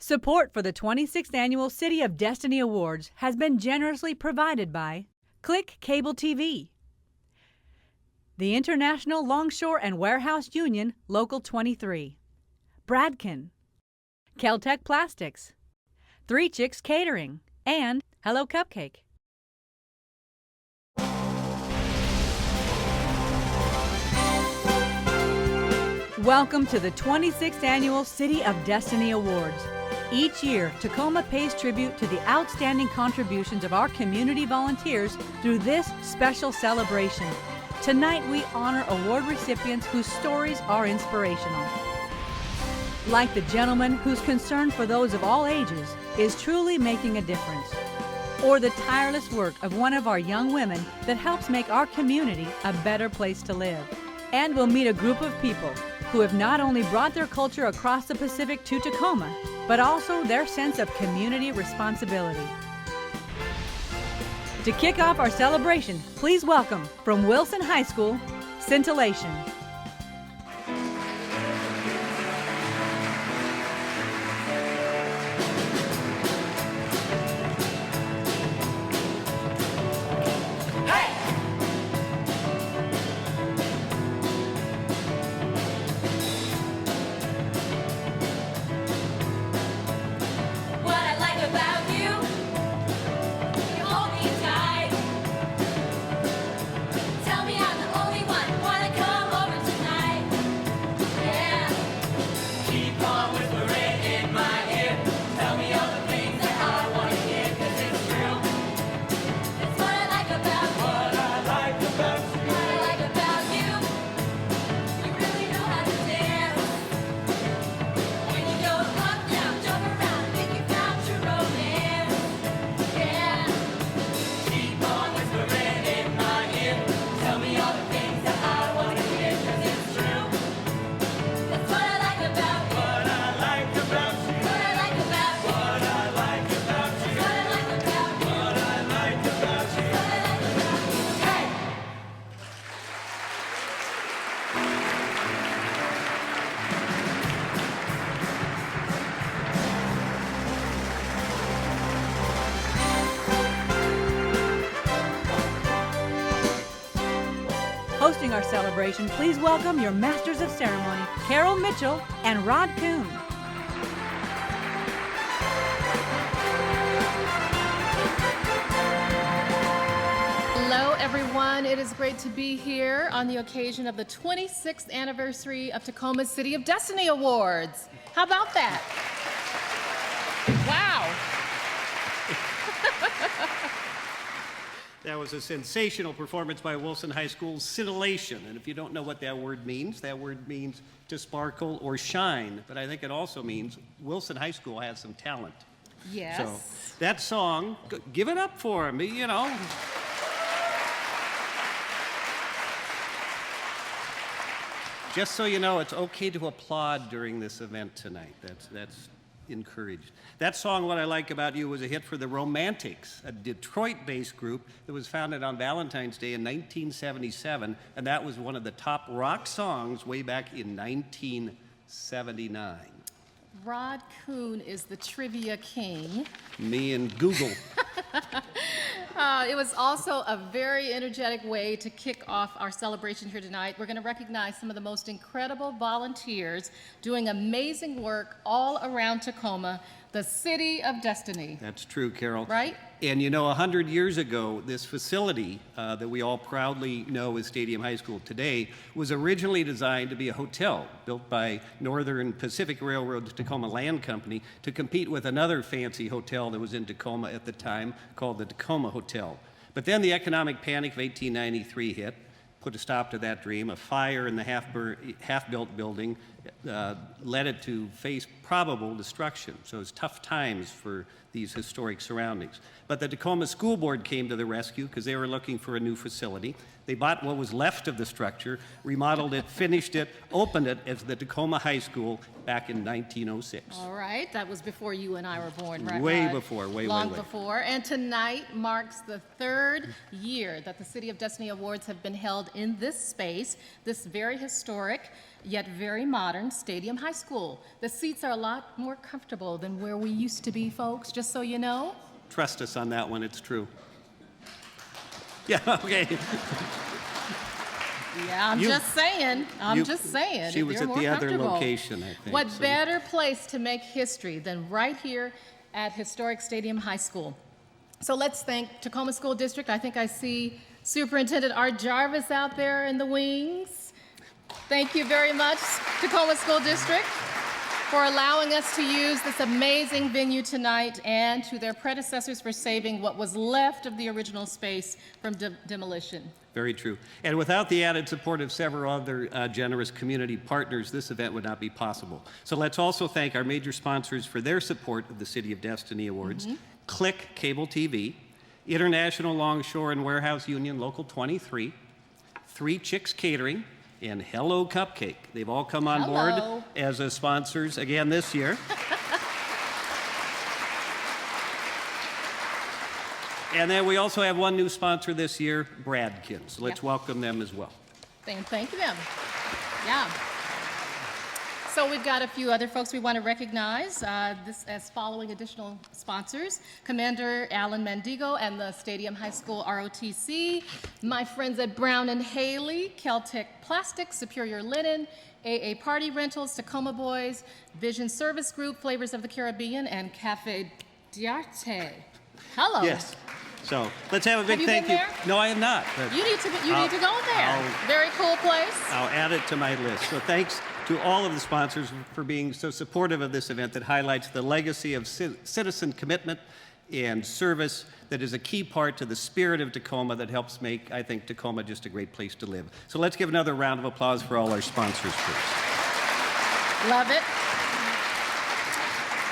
Support for the 26th Annual City of Destiny Awards has been generously provided by Click Cable TV, the International Longshore and Warehouse Union, Local 23, Bradkin, Keltec Plastics, Three Chicks Catering, and Hello Cupcake. Welcome to the 26th Annual City of Destiny Awards. Each year, Tacoma pays tribute to the outstanding contributions of our community volunteers through this special celebration. Tonight, we honor award recipients whose stories are inspirational. Like the gentleman whose concern for those of all ages is truly making a difference. Or the tireless work of one of our young women that helps make our community a better place to live. And we'll meet a group of people who have not only brought their culture across the Pacific to Tacoma, but also their sense of community responsibility. To kick off our celebration, please welcome from Wilson High School, Scintillation. Hosting our celebration, please welcome your Masters of Ceremony, Carol Mitchell and Rod Kuhn. Hello, everyone. It is great to be here on the occasion of the 26th anniversary of Tacoma's City of Destiny Awards. How about that? Wow. That was a sensational performance by Wilson High School's Scintillation. And if you don't know what that word means to sparkle or shine. But I think it also means Wilson High School has some talent. Yes. So that song, give it up for him, you know. Just so you know, it's okay to applaud during this event tonight. That's encouraged. That song, What I Like About You, was a hit for the Romantics, a Detroit-based group that was founded on Valentine's Day in 1977, and that was one of the top rock songs way back in 1979. Rod Kuhn is the trivia king. Me and Google. It was also a very energetic way to kick off our celebration here tonight. We're going to recognize some of the most incredible volunteers doing amazing work all around Tacoma, the City of Destiny. That's true, Carol. Right? And you know, 100 years ago, this facility that we all proudly know as Stadium High School today was originally designed to be a hotel built by Northern Pacific Railroad's Tacoma Land Company to compete with another fancy hotel that was in Tacoma at the time called the Tacoma Hotel. But then the economic panic of 1893 hit, put a stop to that dream. A fire in the half-built building led it to face probable destruction. So it's tough times for these historic surroundings. But the Tacoma School Board came to the rescue because they were looking for a new facility. They bought what was left of the structure, remodeled it, finished it, opened it as the Tacoma High School back in 1906. All right, that was before you and I were born, right? Way before, way before. And tonight marks the third year that the City of Destiny Awards have been held in this space, this very historic yet very modern Stadium High School. The seats are a lot more comfortable than where we used to be, folks, just so you know. Trust us on that one, it's true. Yeah, okay. Yeah, I'm just saying. She was at the other location, I think. What better place to make history than right here at historic Stadium High School? So let's thank Tacoma School District. I think I see Superintendent Art Jarvis out there in the wings. Thank you very much, Tacoma School District, for allowing us to use this amazing venue tonight, and to their predecessors for saving what was left of the original space from demolition. Very true. And without the added support of several other generous community partners, this event would not be possible. So let's also thank our major sponsors for their support of the City of Destiny Awards. Click Cable TV, International Longshore and Warehouse Union Local 23, Three Chicks Catering, and Hello Cupcake. They've all come on board as sponsors again this year. And then we also have one new sponsor this year, Bradkins. Let's welcome them as well. Thank them. Yeah. So we've got a few other folks we want to recognize this as following additional sponsors: Commander Alan Mendigo and the Stadium High School ROTC, my friends at Brown and Haley, Keltec Plastics, Superior Linen, AA Party Rentals, Tacoma Boys, Vision Service Group, Flavors of the Caribbean, and Cafe Diarte. Hello. Yes. So let's have a big thank you. Been there? No, I have not. You need to go there. Very cool place. I'll add it to my list. So thanks to all of the sponsors for being so supportive of this event that highlights the legacy of citizen commitment and service that is a key part to the spirit of Tacoma that helps make, I think, Tacoma just a great place to live. So let's give another round of applause for all our sponsors, please. Love it.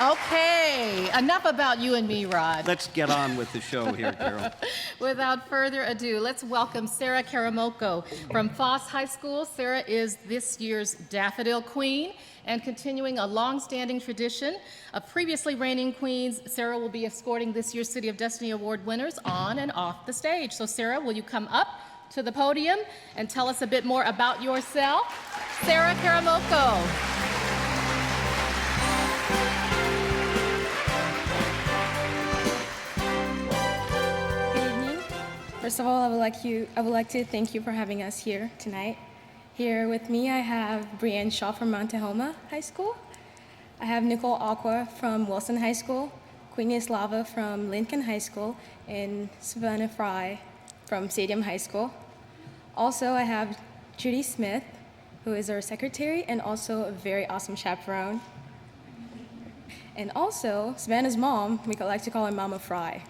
Okay, enough about you and me, Rod. Let's get on with the show here, Carol. Without further ado, let's welcome Sarah Karamoko from Foss High School. Sarah is this year's Daffodil Queen, and continuing a long-standing tradition of previously reigning queens, Sarah will be escorting this year's City of Destiny Award winners on and off the stage. So Sarah, will you come up to the podium and tell us a bit more about yourself? Sarah Karamoko. First of all, I would like to thank you for having us here tonight. Here with me, I have Brienne Shaw from Montahoma High School. I have Nicole Aqua from Wilson High School, Queenie Eslava from Lincoln High School, and Savannah Fry from Stadium High School. Also, I have Judy Smith, who is our secretary and also a very awesome chaperone. And also, Savannah's mom, we like to call her Mama Fry.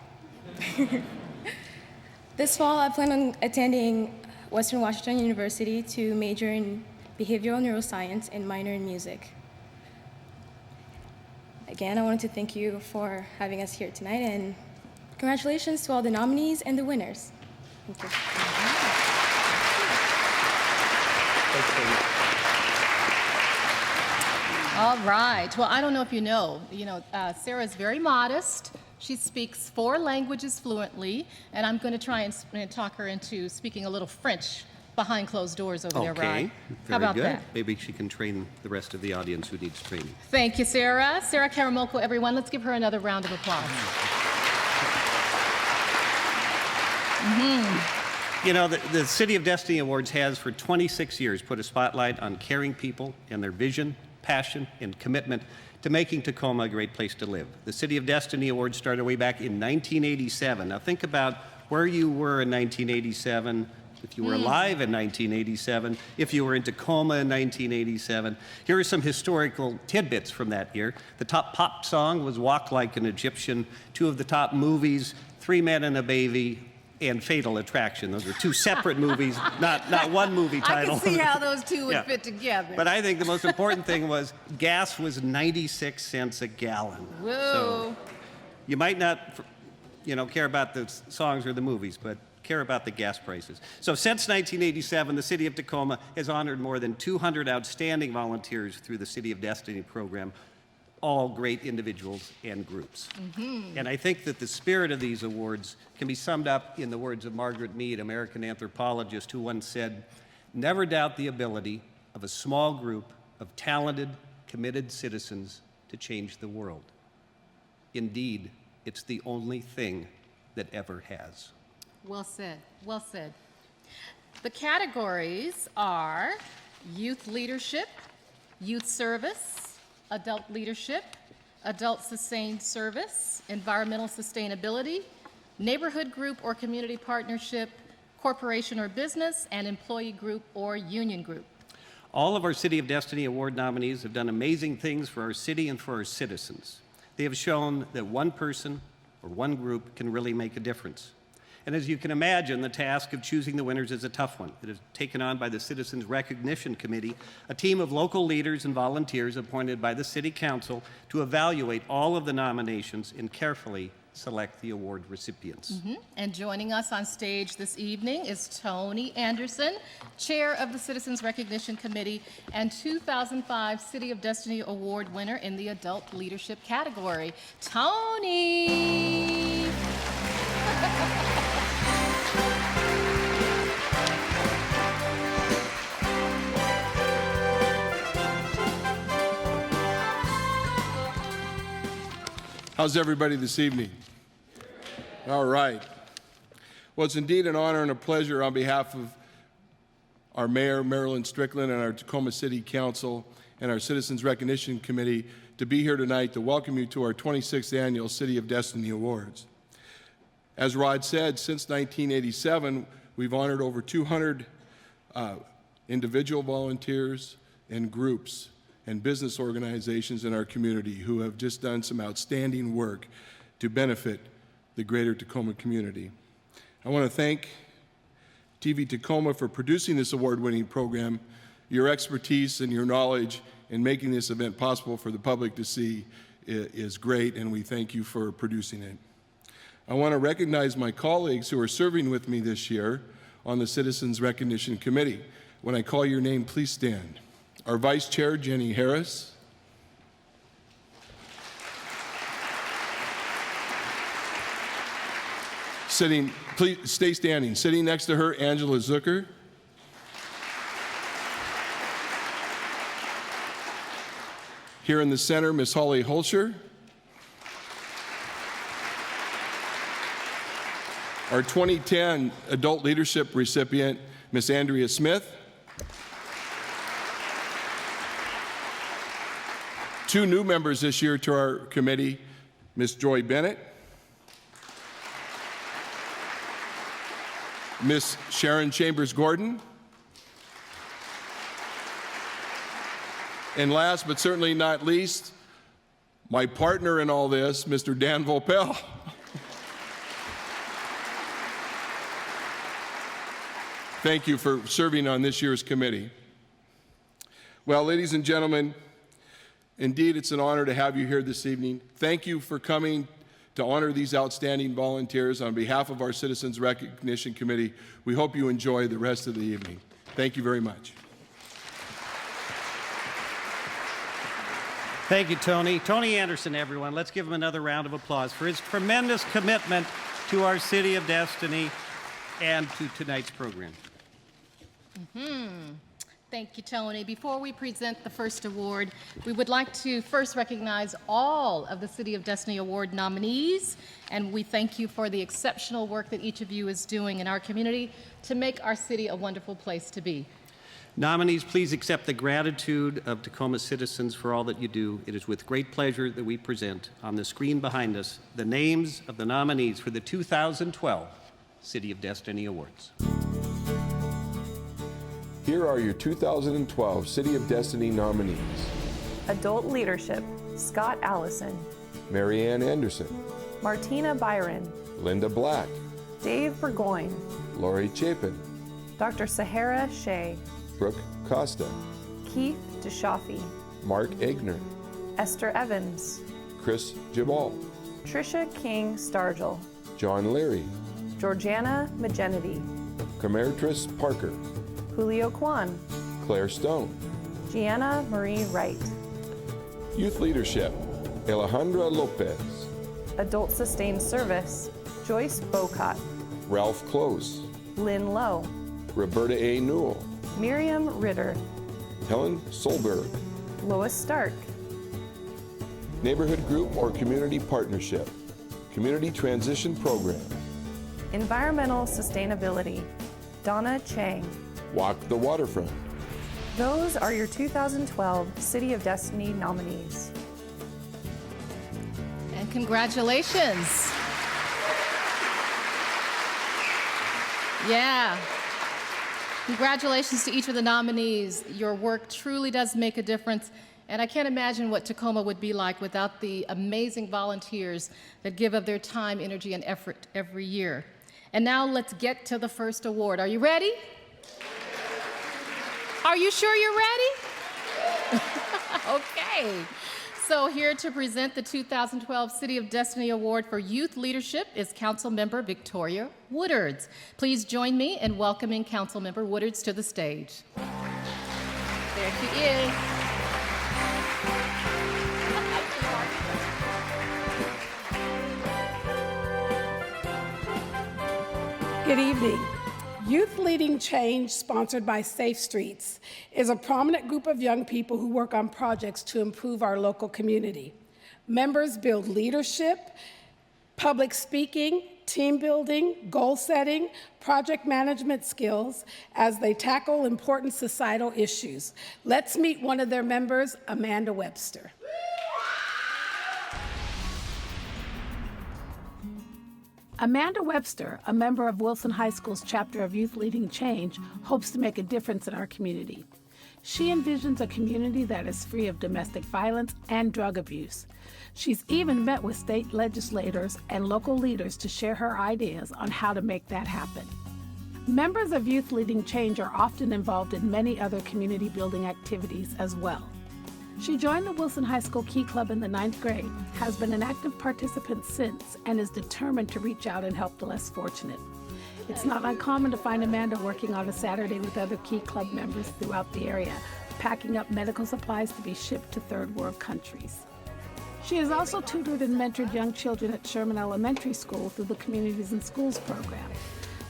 This fall, I plan on attending Western Washington University to major in behavioral neuroscience and minor in music. Again, I wanted to thank you for having us here tonight, and congratulations to all the nominees and the winners. Thank you. All right. Well, I don't know if you know, Sarah is very modest. She speaks 4 languages fluently, and I'm going to try and talk her into speaking a little French behind closed doors over there, Rod. Okay, How about very good. that? Maybe she can train the rest of the audience who needs training. Thank you, Sarah. Sarah Karamoko, everyone. Let's give her another round of applause. You know, the City of Destiny Awards has for 26 years put a spotlight on caring people and their vision, passion, and commitment to making Tacoma a great place to live. The City of Destiny Awards started way back in 1987. Now think about where you were in 1987, if you were alive in 1987, if you were in Tacoma in 1987. Here are some historical tidbits from that year. The top pop song was Walk Like an Egyptian. 2 of the top movies, 3 Men and a Baby, and Fatal Attraction. Those are 2 separate movies, not one movie title. I can see how those 2 would fit together. But I think the most important thing was gas was 96 cents a gallon. Whoa. So you might not, care about the songs or the movies, but care about the gas prices. So since 1987, the City of Tacoma has honored more than 200 outstanding volunteers through the City of Destiny program, all great individuals and groups. And I think that the spirit of these awards can be summed up in the words of Margaret Mead, American anthropologist, who once said, "Never doubt the ability of a small group of talented, committed citizens to change the world. Indeed, it's the only thing that ever has. Well said, well said. The categories are youth leadership, youth service, adult leadership, adult sustained service, environmental sustainability, neighborhood group or community partnership, corporation or business, and employee group or union group. All of our City of Destiny Award nominees have done amazing things for our city and for our citizens. They have shown that one person or one group can really make a difference. And as you can imagine, the task of choosing the winners is a tough one. It is taken on by the Citizens Recognition Committee, a team of local leaders and volunteers appointed by the City Council to evaluate all of the nominations and carefully select the award recipients. And joining us on stage this evening is Tony Anderson, Chair of the Citizens Recognition Committee and 2005 City of Destiny Award winner in the Adult Leadership category. Tony! How's everybody this evening? All right. Well, it's indeed an honor and a pleasure on behalf of our Mayor, Marilyn Strickland, and our Tacoma City Council and our Citizens Recognition Committee to be here tonight to welcome you to our 26th Annual City of Destiny Awards. As Rod said, since 1987, we've honored over 200 individual volunteers and groups and business organizations in our community who have just done some outstanding work to benefit the greater Tacoma community. I want to thank TV Tacoma for producing this award-winning program. Your expertise and your knowledge in making this event possible for the public to see is great, and we thank you for producing it. I want to recognize my colleagues who are serving with me this year on the Citizens Recognition Committee. When I call your name, please stand. Our Vice Chair, Jenny Harris. Sitting, please stay standing. Sitting next to her, Angela Zucker. Here in the center, Miss Holly Holscher. Our 2010 Adult Leadership recipient, Miss Andrea Smith. Two new members this year to our committee, Miss Joy Bennett, Miss Sharon Chambers-Gordon, and last but certainly not least, my partner in all this, Mr. Dan Vopel. Thank you for serving on this year's committee. Well, ladies and gentlemen, indeed, it's an honor to have you here this evening. Thank you for coming to honor these outstanding volunteers on behalf of our Citizens Recognition Committee. We hope you enjoy the rest of the evening. Thank you very much. Thank you, Tony. Tony Anderson, everyone. Let's give him another round of applause for his tremendous commitment to our City of Destiny and to tonight's program. Thank you, Tony. Before we present the first award, we would like to first recognize all of the City of Destiny Award nominees, and we thank you for the exceptional work that each of you is doing in our community to make our city a wonderful place to be. Nominees, please accept the gratitude of Tacoma citizens for all that you do. It is with great pleasure that we present on the screen behind us the names of the nominees for the 2012 City of Destiny Awards. Here are your 2012 City of Destiny nominees. Adult Leadership, Scott Allison, Marianne Anderson, Martina Byron, Linda Black, Dave Burgoyne, Lori Chapin, Dr. Sahara Shea, Brooke Costa, Keith DeShafi, Mark Egner, Esther Evans, Chris Jabal, Tricia King Stargell, John Leary, Georgiana Magenity, Camertris Parker, Julio Kwan, Claire Stone. Gianna Marie Wright. Youth Leadership, Alejandra Lopez, Adult Sustained Service, Joyce Bocott, Ralph Close, Lynn Lowe, Roberta A. Newell, Miriam Ritter, Helen Solberg. Lois Stark. Neighborhood Group or Community Partnership. Community Transition Program. Environmental Sustainability. Donna Chang. Walk the Waterfront. Those are your 2012 City of Destiny nominees. And congratulations. Yeah. Congratulations to each of the nominees. Your work truly does make a difference, and I can't imagine what Tacoma would be like without the amazing volunteers that give of their time, energy, and effort every year. And now let's get to the first award. Are you ready? Are you sure you're ready? Okay. So here to present the 2012 City of Destiny Award for Youth Leadership is Councilmember Victoria Woodards. Please join me in welcoming Councilmember Woodards to the stage. There she is. Good evening. Youth Leading Change, sponsored by Safe Streets, is a prominent group of young people who work on projects to improve our local community. Members build leadership, public speaking, team building, goal setting, project management skills as they tackle important societal issues. Let's meet one of their members, Amanda Webster. Amanda Webster, a member of Wilson High School's chapter of Youth Leading Change, hopes to make a difference in our community. She envisions a community that is free of domestic violence and drug abuse. She's even met with state legislators and local leaders to share her ideas on how to make that happen. Members of Youth Leading Change are often involved in many other community building activities as well. She joined the Wilson High School Key Club in the 9th grade, has been an active participant since, and is determined to reach out and help the less fortunate. It's not uncommon to find Amanda working on a Saturday with other Key Club members throughout the area, packing up medical supplies to be shipped to third world countries. She has also tutored and mentored young children at Sherman Elementary School through the Communities in Schools program.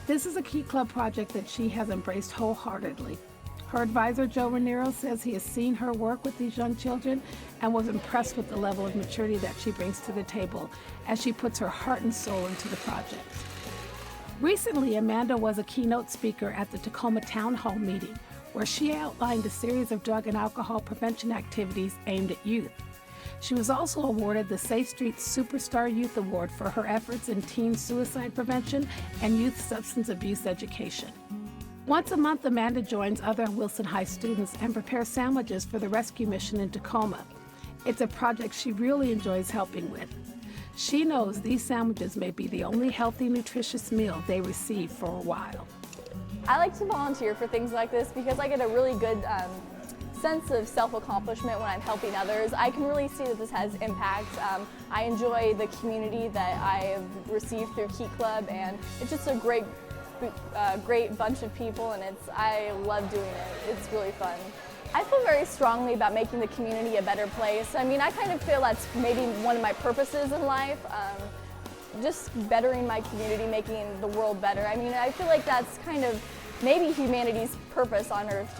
This is a Key Club project that she has embraced wholeheartedly. Her advisor, Joe Raniero, says he has seen her work with these young children and was impressed with the level of maturity that she brings to the table as she puts her heart and soul into the project. Recently, Amanda was a keynote speaker at the Tacoma Town Hall meeting, where she outlined a series of drug and alcohol prevention activities aimed at youth. She was also awarded the Safe Streets Superstar Youth Award for her efforts in teen suicide prevention and youth substance abuse education. Once a month, Amanda joins other Wilson High students and prepares sandwiches for the rescue mission in Tacoma. It's a project she really enjoys helping with. She knows these sandwiches may be the only healthy, nutritious meal they receive for a while. I like to volunteer for things like this because I get a really good sense of self-accomplishment when I'm helping others. I can really see that this has impact. I enjoy the community that I have received through Key Club, and it's just a great bunch of people, and I love doing it. It's really fun. I feel very strongly about making the community a better place. I mean, I kind of feel that's maybe one of my purposes in life, just bettering my community, making the world better. I mean, I feel like that's kind of maybe humanity's purpose on Earth,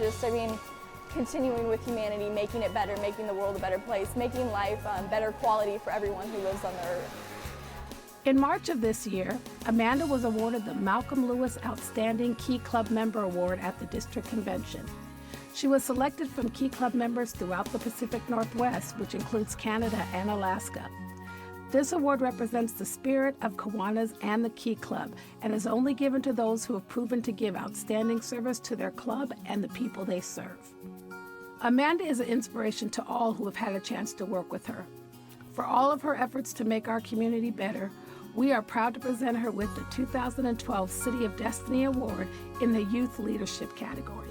continuing with humanity, making it better, making the world a better place, making life better quality for everyone who lives on the Earth. In March of this year, Amanda was awarded the Malcolm Lewis Outstanding Key Club Member Award at the District Convention. She was selected from Key Club members throughout the Pacific Northwest, which includes Canada and Alaska. This award represents the spirit of Kiwanis and the Key Club and is only given to those who have proven to give outstanding service to their club and the people they serve. Amanda is an inspiration to all who have had a chance to work with her. For all of her efforts to make our community better, we are proud to present her with the 2012 City of Destiny Award in the Youth Leadership category.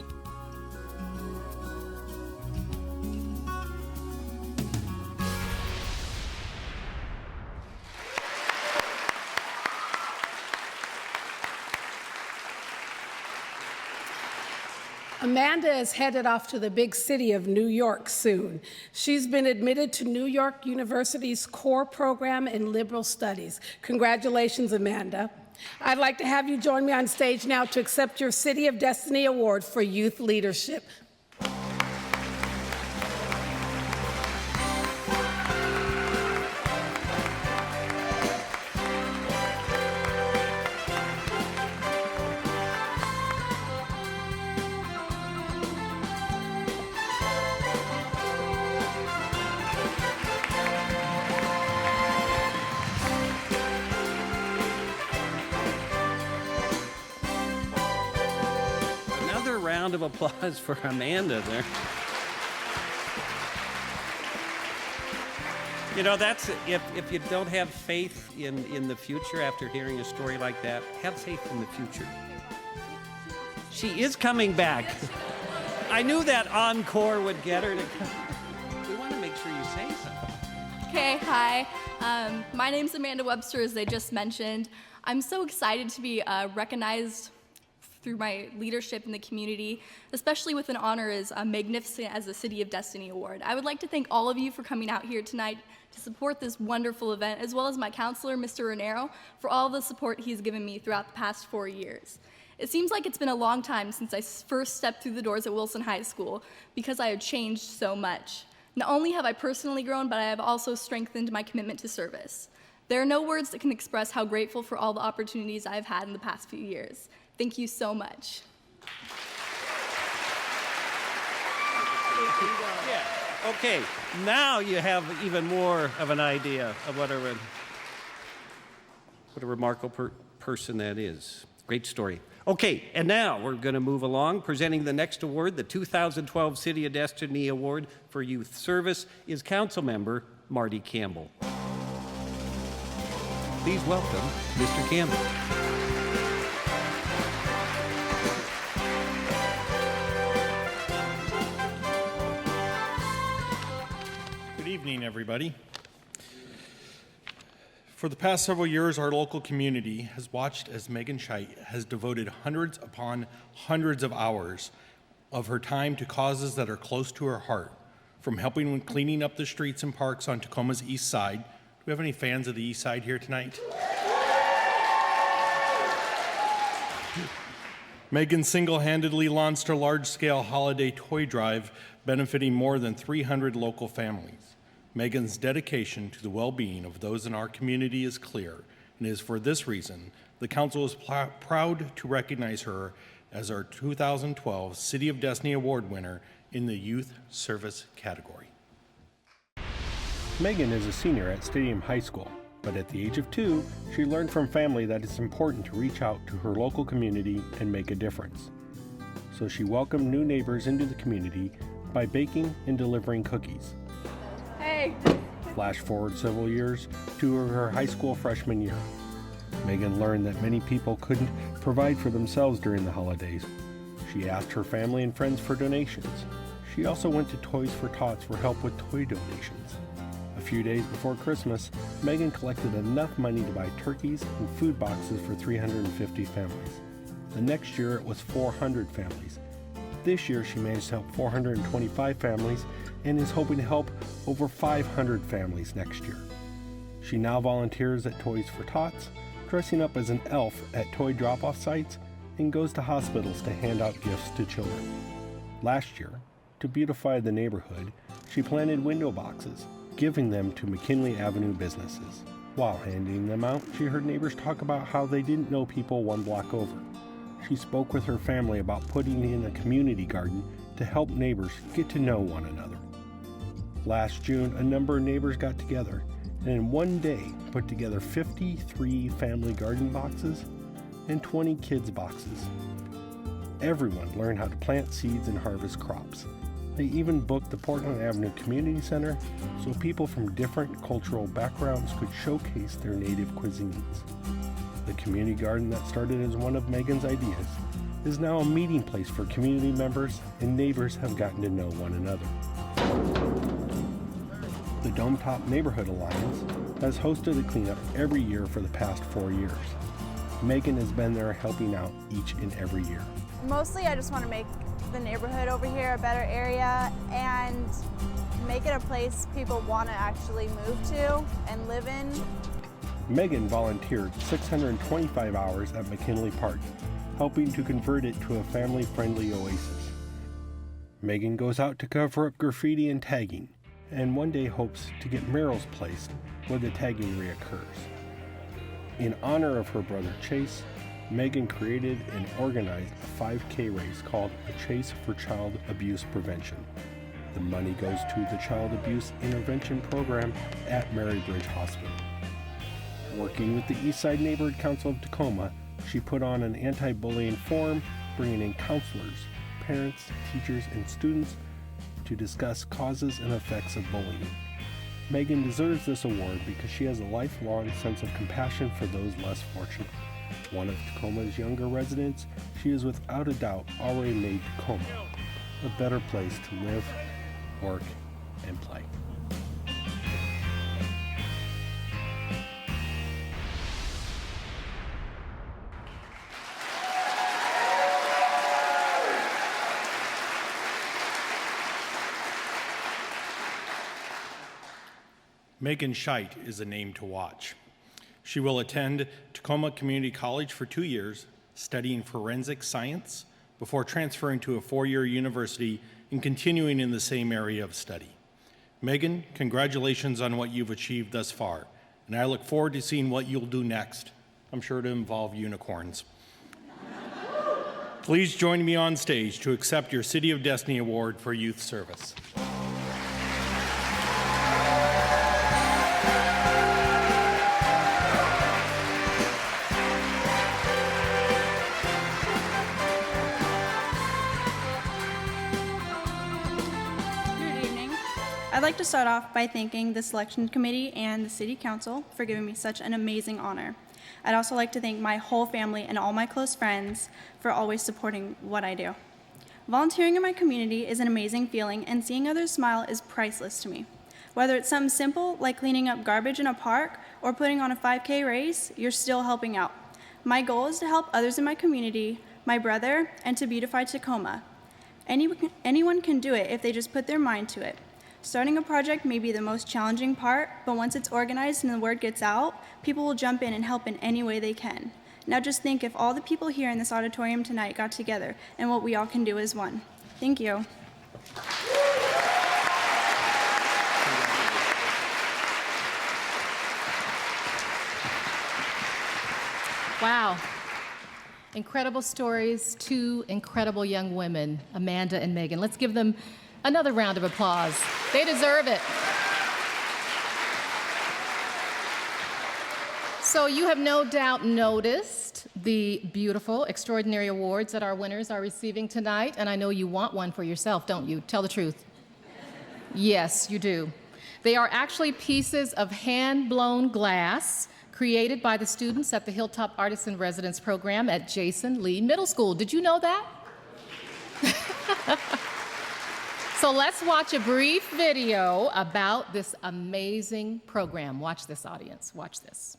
Amanda is headed off to the big city of New York soon. She's been admitted to New York University's core program in liberal studies. Congratulations, Amanda. I'd like to have you join me on stage now to accept your City of Destiny Award for Youth Leadership. round of applause for Amanda there. You know, that's if you don't have faith in the future after hearing a story like that, have faith in the future. She is coming back. I knew that encore would get her to come. We want to make sure you say something. Okay, hi. My name's Amanda Webster, as they just mentioned. I'm so excited to be recognized through my leadership in the community, especially with an honor as magnificent as the City of Destiny Award. I would like to thank all of you for coming out here tonight to support this wonderful event, as well as my counselor, Mr. Renero, for all the support he's given me throughout the past 4 years. It seems like it's been a long time since I first stepped through the doors at Wilson High School because I have changed so much. Not only have I personally grown, but I have also strengthened my commitment to service. There are no words that can express how grateful for all the opportunities I've had in the past few years. Thank you so much. Yeah. Okay, now you have even more of an idea of what a remarkable person that is. Great story. Okay, and now we're going to move along. Presenting the next award, the 2012 City of Destiny Award for Youth Service, is Councilmember Marty Campbell. Please welcome Mr. Campbell. Good evening, everybody. For the past several years, our local community has watched as Megan Scheidt has devoted hundreds upon hundreds of hours of her time to causes that are close to her heart, from helping with cleaning up the streets and parks on Tacoma's east side. Do we have any fans of the east side here tonight? Megan single-handedly launched a large-scale holiday toy drive benefiting more than 300 local families. Megan's dedication to the well-being of those in our community is clear, and it is for this reason the council is proud to recognize her as our 2012 City of Destiny Award winner in the Youth Service category. Megan is a senior at Stadium High School, but at the age of 2, she learned from family that it's important to reach out to her local community and make a difference. So she welcomed new neighbors into the community by baking and delivering cookies. Hey! Flash forward several years to her high school freshman year. Megan learned that many people couldn't provide for themselves during the holidays. She asked her family and friends for donations. She also went to Toys for Tots for help with toy donations. A few days before Christmas, Megan collected enough money to buy turkeys and food boxes for 350 families. The next year it was 400 families. This year she managed to help 425 families and is hoping to help over 500 families next year. She now volunteers at Toys for Tots, dressing up as an elf at toy drop-off sites, and goes to hospitals to hand out gifts to children. Last year, to beautify the neighborhood, she planted window boxes, giving them to McKinley Avenue businesses. While handing them out, she heard neighbors talk about how they didn't know people one block over. She spoke with her family about putting in a community garden to help neighbors get to know one another. Last June, a number of neighbors got together and in one day put together 53 family garden boxes and 20 kids boxes. Everyone learned how to plant seeds and harvest crops. They even booked the Portland Avenue Community Center so people from different cultural backgrounds could showcase their native cuisines. The community garden that started as one of Megan's ideas is now a meeting place for community members, and neighbors have gotten to know one another. The Dome Top Neighborhood Alliance has hosted a cleanup every year for the past 4 years. Megan has been there helping out each and every year. Mostly I just want to make the neighborhood over here a better area and make it a place people want to actually move to and live in. Megan volunteered 625 hours at McKinley Park, helping to convert it to a family-friendly oasis. Megan goes out to cover up graffiti and tagging, and one day hopes to get murals placed where the tagging reoccurs. In honor of her brother Chase, Megan created and organized a 5K race called the Chase for Child Abuse Prevention. The money goes to the Child Abuse Intervention Program at Mary Bridge Hospital. Working with the Eastside Neighborhood Council of Tacoma, she put on an anti-bullying forum, bringing in counselors, parents, teachers, and students to discuss causes and effects of bullying. Megan deserves this award because she has a lifelong sense of compassion for those less fortunate. One of Tacoma's younger residents, she has without a doubt already made Tacoma a better place to live, work, and play. Megan Scheit is a name to watch. She will attend Tacoma Community College for 2 years, studying forensic science, before transferring to a 4-year university and continuing in the same area of study. Megan, congratulations on what you've achieved thus far, and I look forward to seeing what you'll do next. I'm sure to involve unicorns. Please join me on stage to accept your City of Destiny Award for Youth Service. I'd like to start off by thanking the selection committee and the city council for giving me such an amazing honor. I'd also like to thank my whole family and all my close friends for always supporting what I do. Volunteering in my community is an amazing feeling, and seeing others smile is priceless to me. Whether it's something simple like cleaning up garbage in a park or putting on a 5K race, you're still helping out. My goal is to help others in my community, my brother, and to beautify Tacoma. Anyone can do it if they just put their mind to it. Starting a project may be the most challenging part, but once it's organized and the word gets out, people will jump in and help in any way they can. Now just think if all the people here in this auditorium tonight got together and what we all can do as one. Thank you. Wow. Incredible stories, 2 incredible young women, Amanda and Megan. Let's give them another round of applause. They deserve it. So you have no doubt noticed the beautiful, extraordinary awards that our winners are receiving tonight, and I know you want one for yourself, don't you? Tell the truth. Yes, you do. They are actually pieces of hand-blown glass created by the students at the Hilltop Artists in Residence program at Jason Lee Middle School. Did you know that? So let's watch a brief video about this amazing program. Watch this, audience. Watch this.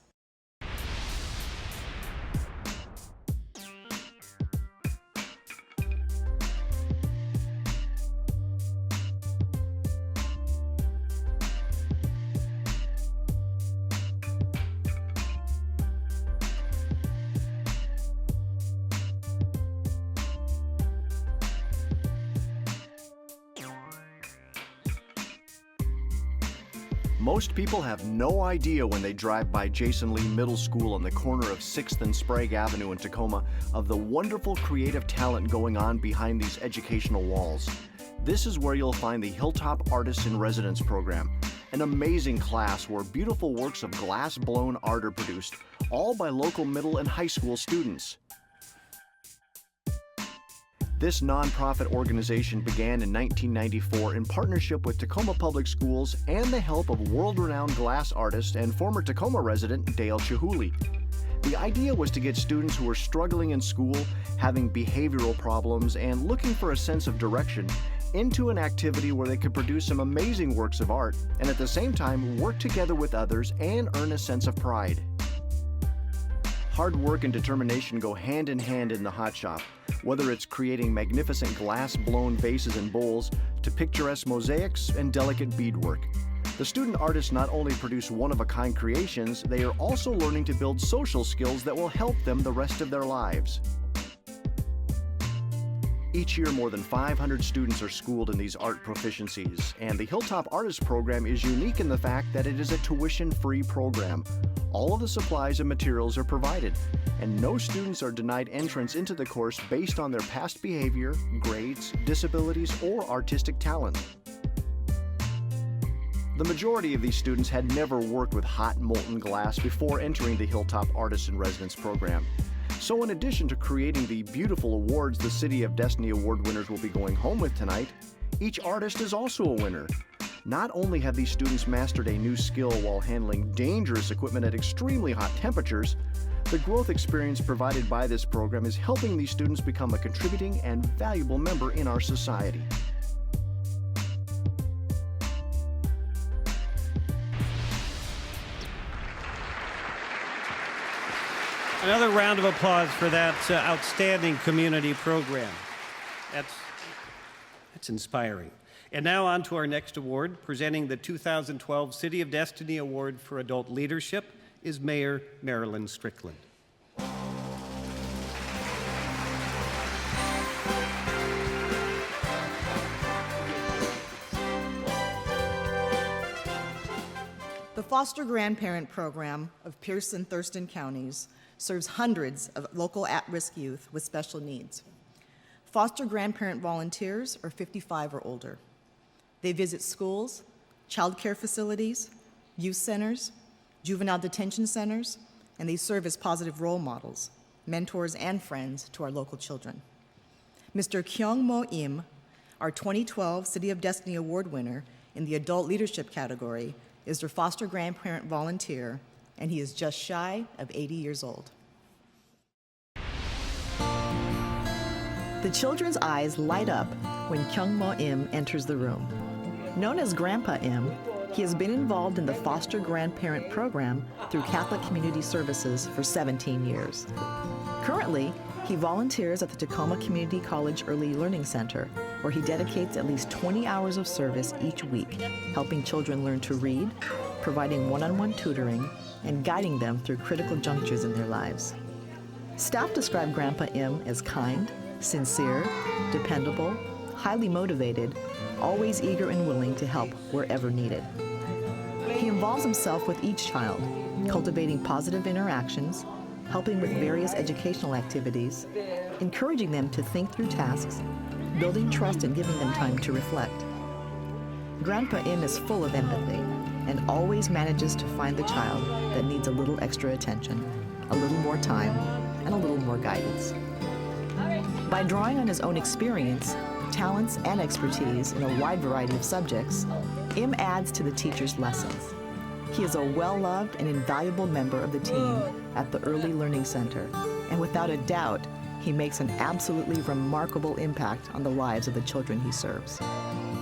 Most people have no idea when they drive by Jason Lee Middle School on the corner of 6th and Sprague Avenue in Tacoma of the wonderful creative talent going on behind these educational walls. This is where you'll find the Hilltop Artists in Residence program, an amazing class where beautiful works of glass-blown art are produced, all by local middle and high school students. This nonprofit organization began in 1994 in partnership with Tacoma Public Schools and the help of world-renowned glass artist and former Tacoma resident Dale Chihuly. The idea was to get students who were struggling in school, having behavioral problems, and looking for a sense of direction into an activity where they could produce some amazing works of art and at the same time work together with others and earn a sense of pride. Hard work and determination go hand in hand in the hot shop, whether it's creating magnificent glass-blown vases and bowls to picturesque mosaics and delicate beadwork. The student artists not only produce one-of-a-kind creations, they are also learning to build social skills that will help them the rest of their lives. Each year, more than 500 students are schooled in these art proficiencies, and the Hilltop Artist Program is unique in the fact that it is a tuition-free program. All of the supplies and materials are provided, and no students are denied entrance into the course based on their past behavior, grades, disabilities, or artistic talent. The majority of these students had never worked with hot molten glass before entering the Hilltop Artists in Residence program. So in addition to creating the beautiful awards the City of Destiny Award winners will be going home with tonight, each artist is also a winner. Not only have these students mastered a new skill while handling dangerous equipment at extremely hot temperatures, the growth experience provided by this program is helping these students become a contributing and valuable member in our society. Another round of applause for that outstanding community program. That's inspiring. And now on to our next award. Presenting the 2012 City of Destiny Award for Adult Leadership is Mayor Marilyn Strickland. The Foster Grandparent Program of Pierce and Thurston counties serves hundreds of local at-risk youth with special needs. Foster grandparent volunteers are 55 or older. They visit schools, child care facilities, youth centers, juvenile detention centers, and they serve as positive role models, mentors, and friends to our local children. Mr. Kyung Mo Im, our 2012 City of Destiny Award winner in the Adult Leadership category, is their foster grandparent volunteer, and he is just shy of 80 years old. The children's eyes light up when Kyung Mo Im enters the room. Known as Grandpa Im, he has been involved in the foster grandparent program through Catholic Community Services for 17 years. Currently, he volunteers at the Tacoma Community College Early Learning Center, where he dedicates at least 20 hours of service each week, helping children learn to read, providing one-on-one tutoring, and guiding them through critical junctures in their lives. Staff describe Grandpa Im as kind, sincere, dependable, highly motivated, always eager and willing to help wherever needed. He involves himself with each child, cultivating positive interactions, helping with various educational activities, encouraging them to think through tasks, building trust and giving them time to reflect. Grandpa Im is full of empathy and always manages to find the child that needs a little extra attention, a little more time, and a little more guidance. By drawing on his own experience, talents, and expertise in a wide variety of subjects, Im adds to the teacher's lessons. He is a well-loved and invaluable member of the team at the Early Learning Center, and without a doubt, he makes an absolutely remarkable impact on the lives of the children he serves.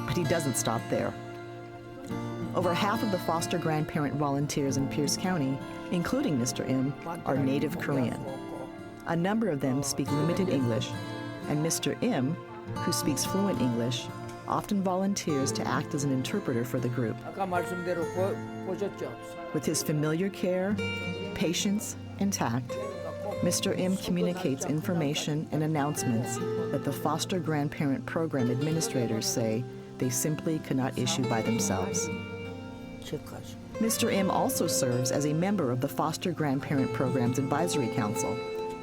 But he doesn't stop there. Over half of the foster grandparent volunteers in Pierce County, including Mr. Im, are native Korean. A number of them speak limited English, and Mr. Im, who speaks fluent English, often volunteers to act as an interpreter for the group. With his familiar care, patience, and tact, Mr. Im communicates information and announcements that the foster grandparent program administrators say they simply cannot issue by themselves. Mr. Im also serves as a member of the Foster Grandparent Program's Advisory Council,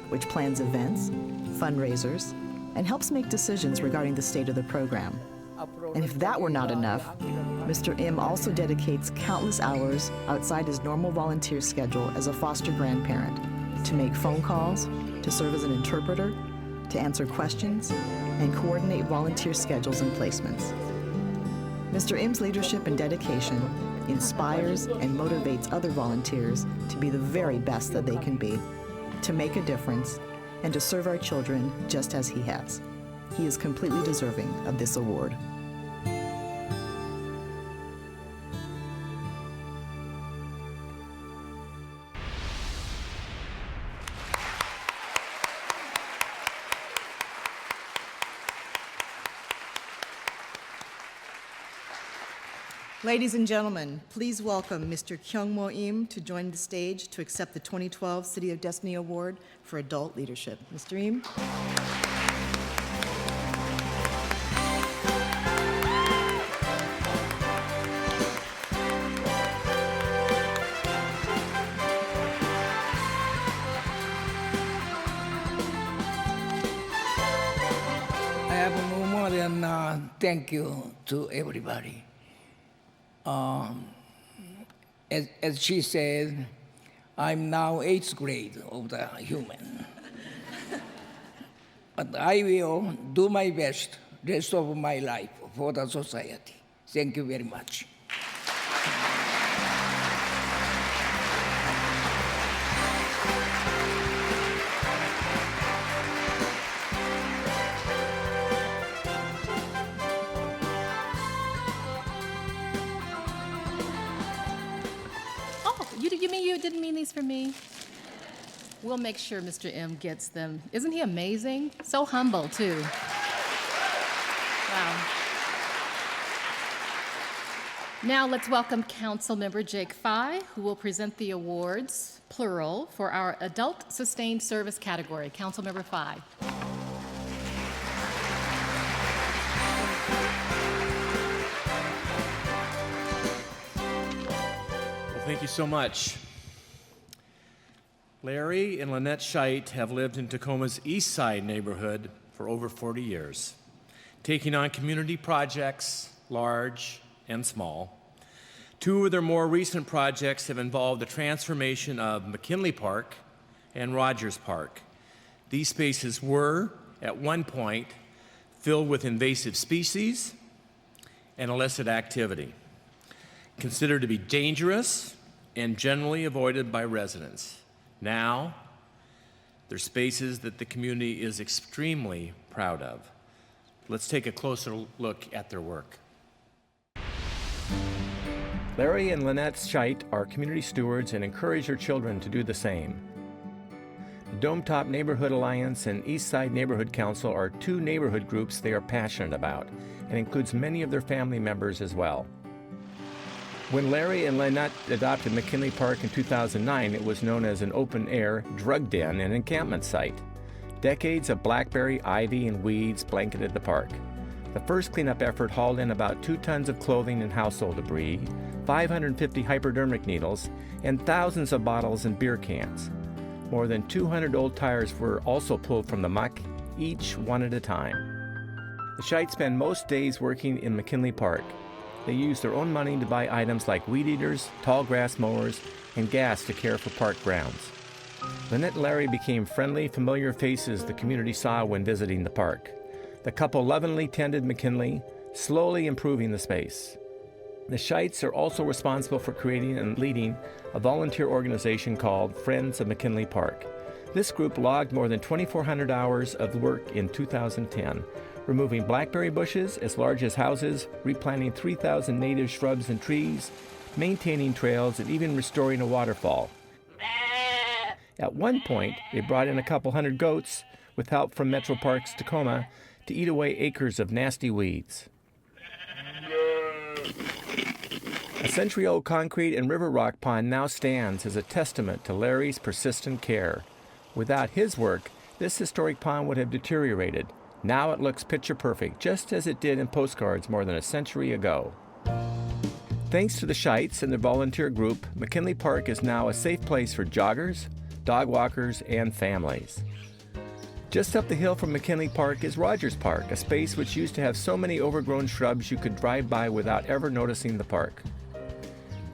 which plans events, fundraisers, and helps make decisions regarding the state of the program. And if that were not enough, Mr. Im also dedicates countless hours outside his normal volunteer schedule as a foster grandparent to make phone calls, to serve as an interpreter, to answer questions, and coordinate volunteer schedules and placements. Mr. Im's leadership and dedication inspires and motivates other volunteers to be the very best that they can be, to make a difference, and to serve our children just as he has. He is completely deserving of this award. Ladies and gentlemen, please welcome Mr. Kyung Mo Im to join the stage to accept the 2012 City of Destiny Award for Adult Leadership. Mr. Im. I have no more than thank you to everybody. As she said, I'm now 8th grade of the human. but I will do my best rest of my life for the society. Thank you very much. Oh, you mean you didn't mean these for me? We'll make sure Mr. M gets them. Isn't he amazing? So humble, too. Wow. Now let's welcome Councilmember Jake Fye, who will present the awards, plural, for our Adult Sustained Service category. Councilmember Fye. Well, thank you so much. Larry and Lynette Scheit have lived in Tacoma's East Side neighborhood for over 40 years, taking on community projects, large and small. Two of their more recent projects have involved the transformation of McKinley Park and Rogers Park. These spaces were, at one point, filled with invasive species and illicit activity, considered to be dangerous and generally avoided by residents. Now, they're spaces that the community is extremely proud of. Let's take a closer look at their work. Larry and Lynette Scheit are community stewards and encourage their children to do the same. The Dome Top Neighborhood Alliance and East Side Neighborhood Council are two neighborhood groups they are passionate about, and includes many of their family members as well. When Larry and Lynette adopted McKinley Park in 2009, it was known as an open-air drug den and encampment site. Decades of blackberry, ivy, and weeds blanketed the park. The first cleanup effort hauled in about 2 tons of clothing and household debris, 550 hypodermic needles, and thousands of bottles and beer cans. More than 200 old tires were also pulled from the muck, each one at a time. The Scheit spend most days working in McKinley Park. They use their own money to buy items like weed eaters, tall grass mowers, and gas to care for park grounds. Lynette and Larry became friendly, familiar faces the community saw when visiting the park. The couple lovingly tended McKinley, slowly improving the space. The Scheits are also responsible for creating and leading a volunteer organization called Friends of McKinley Park. This group logged more than 2,400 hours of work in 2010, removing blackberry bushes as large as houses, replanting 3,000 native shrubs and trees, maintaining trails, and even restoring a waterfall. At one point, they brought in a couple hundred goats, with help from Metro Parks Tacoma, to eat away acres of nasty weeds. A century-old concrete and river rock pond now stands as a testament to Larry's persistent care. Without his work, this historic pond would have deteriorated. Now it looks picture perfect, just as it did in postcards more than a century ago. Thanks to the Scheits and their volunteer group, McKinley Park is now a safe place for joggers, dog walkers, and families. Just up the hill from McKinley Park is Rogers Park, a space which used to have so many overgrown shrubs you could drive by without ever noticing the park.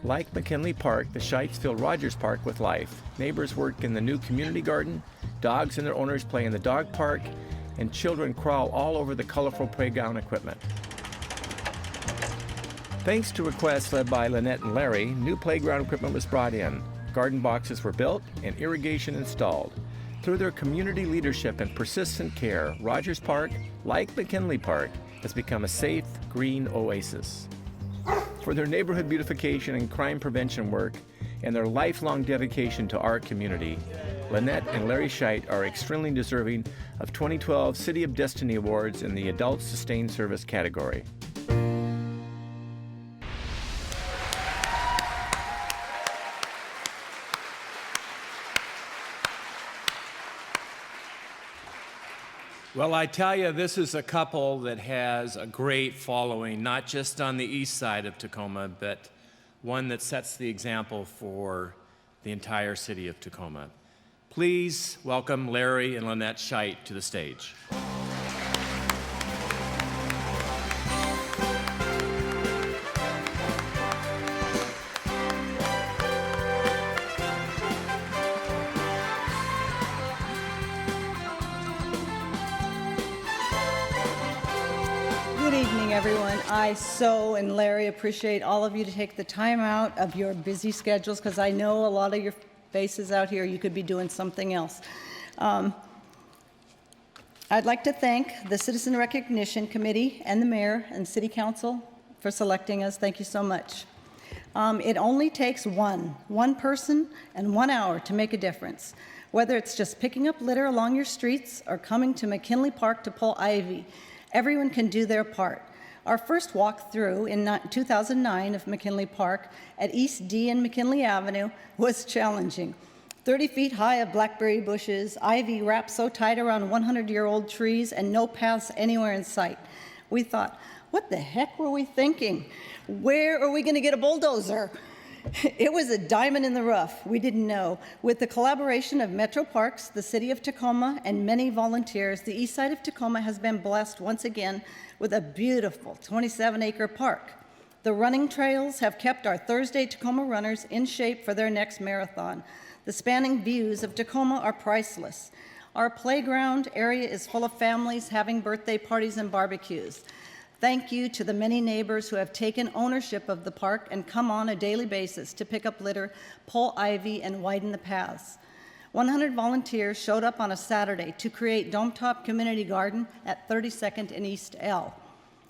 Like McKinley Park, the Scheits fill Rogers Park with life. Neighbors work in the new community garden, dogs and their owners play in the dog park, and children crawl all over the colorful playground equipment. Thanks to requests led by Lynette and Larry, new playground equipment was brought in, garden boxes were built, and irrigation installed. Through their community leadership and persistent care, Rogers Park, like McKinley Park, has become a safe, green oasis. For their neighborhood beautification and crime prevention work, and their lifelong dedication to our community, Lynette and Larry Scheit are extremely deserving of 2012 City of Destiny Awards in the Adult Sustained Service category. Well, I tell you, this is a couple that has a great following, not just on the east side of Tacoma, but one that sets the example for the entire city of Tacoma. Please welcome Larry and Lynette Scheit to the stage. morning, everyone. I and Larry appreciate all of you to take the time out of your busy schedules, because I know a lot of your faces out here, you could be doing something else. I'd like to thank the Citizen Recognition Committee and the Mayor and City Council for selecting us. Thank you so much. It only takes one person and 1 hour to make a difference. Whether it's just picking up litter along your streets or coming to McKinley Park to pull ivy, everyone can do their part. Our first walkthrough in 2009 of McKinley Park at East D and McKinley Avenue was challenging. 30 feet high of blackberry bushes, ivy wrapped so tight around 100-year-old trees, and no paths anywhere in sight. We thought, what the heck were we thinking? Where are we going to get a bulldozer? It was a diamond in the rough. We didn't know. With the collaboration of Metro Parks, the City of Tacoma, and many volunteers, the east side of Tacoma has been blessed once again with a beautiful 27-acre park. The running trails have kept our Thursday Tacoma runners in shape for their next marathon. The spanning views of Tacoma are priceless. Our playground area is full of families having birthday parties and barbecues. Thank you to the many neighbors who have taken ownership of the park and come on a daily basis to pick up litter, pull ivy, and widen the paths. 100 volunteers showed up on a Saturday to create Dome Top Community Garden at 32nd and East L.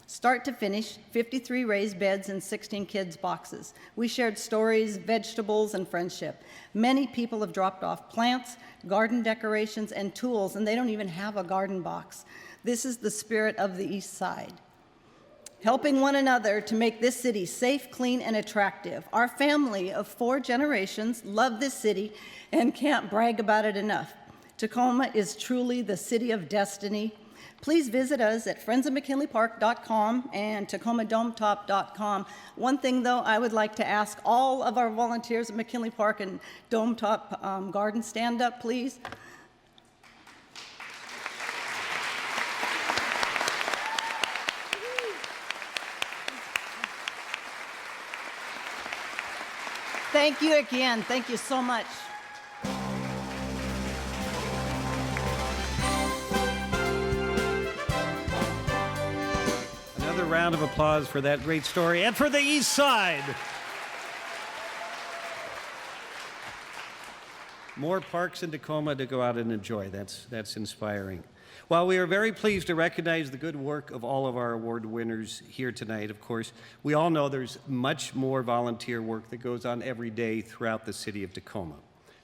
Start to finish, 53 raised beds and 16 kids' boxes. We shared stories, vegetables, and friendship. Many people have dropped off plants, garden decorations, and tools, and they don't even have a garden box. This is the spirit of the East Side. Helping one another to make this city safe, clean, and attractive. Our family of 4 generations love this city and can't brag about it enough. Tacoma is truly the city of destiny. Please visit us at friendsofmckinleypark.com and tacomadometop.com. One thing, though, I would like to ask all of our volunteers at McKinley Park and Dome Top Garden, stand up, please. Thank you again. Thank you so much. Another round of applause for that great story and for the East Side. More parks in Tacoma to go out and enjoy. That's inspiring. While we are very pleased to recognize the good work of all of our award winners here tonight, of course, we all know there's much more volunteer work that goes on every day throughout the city of Tacoma.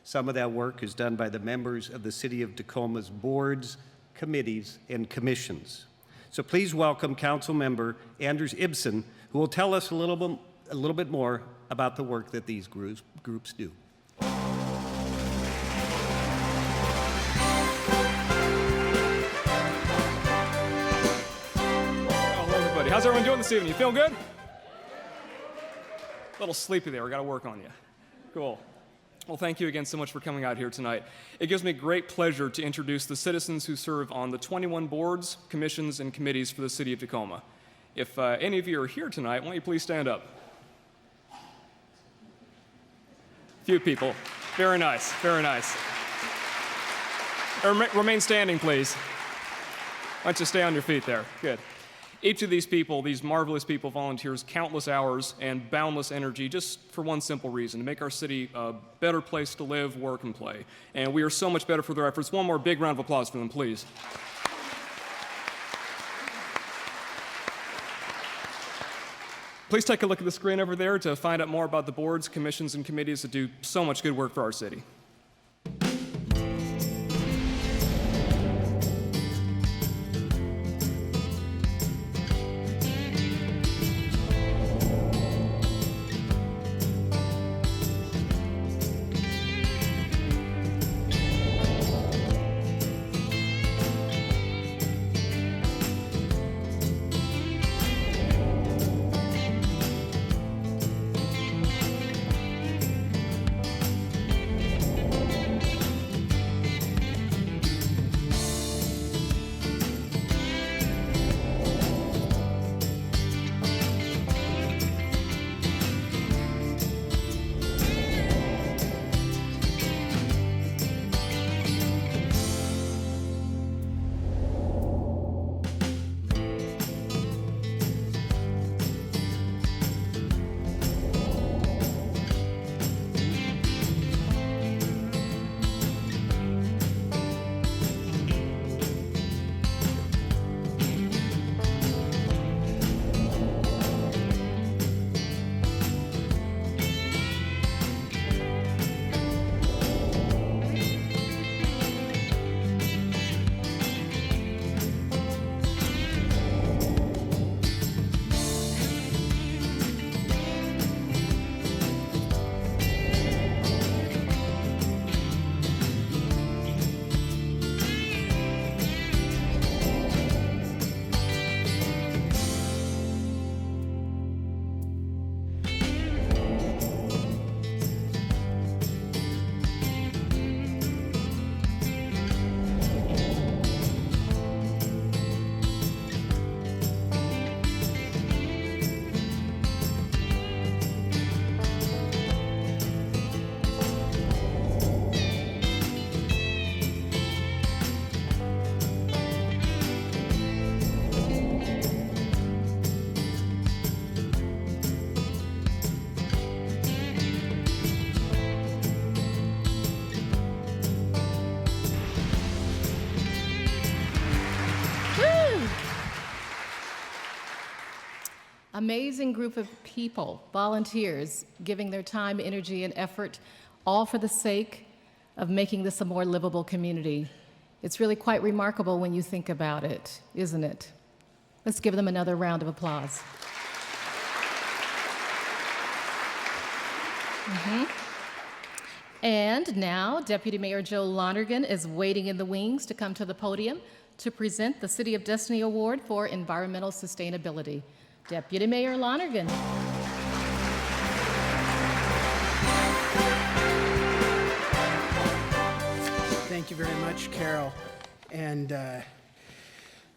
Some of that work is done by the members of the City of Tacoma's boards, committees, and commissions. So please welcome Council Member Anders Ibsen, who will tell us a little bit more about the work that these groups do. How's everyone doing this evening? You feeling good? A little sleepy there. We got to work on you. Cool. Well, thank you again so much for coming out here tonight. It gives me great pleasure to introduce the citizens who serve on the 21 boards, commissions, and committees for the City of Tacoma. If any of you are here tonight, why don't you please stand up? Few people. Very nice. Very nice. Remain standing, please. Why don't you stay on your feet there? Good. Each of these people, these marvelous people, volunteers countless hours and boundless energy just for one simple reason, to make our city a better place to live, work, and play. And we are so much better for their efforts. One more big round of applause for them, please. Please take a look at the screen over there to find out more about the boards, commissions, and committees that do so much good work for our city. amazing group of people, volunteers, giving their time, energy, and effort, all for the sake of making this a more livable community. It's really quite remarkable when you think about it, isn't it? Let's give them another round of applause. And now, Deputy Mayor Joe Lonergan is waiting in the wings to come to the podium to present the City of Destiny Award for Environmental Sustainability. Deputy Mayor Lonergan. Thank you very much, Carol. And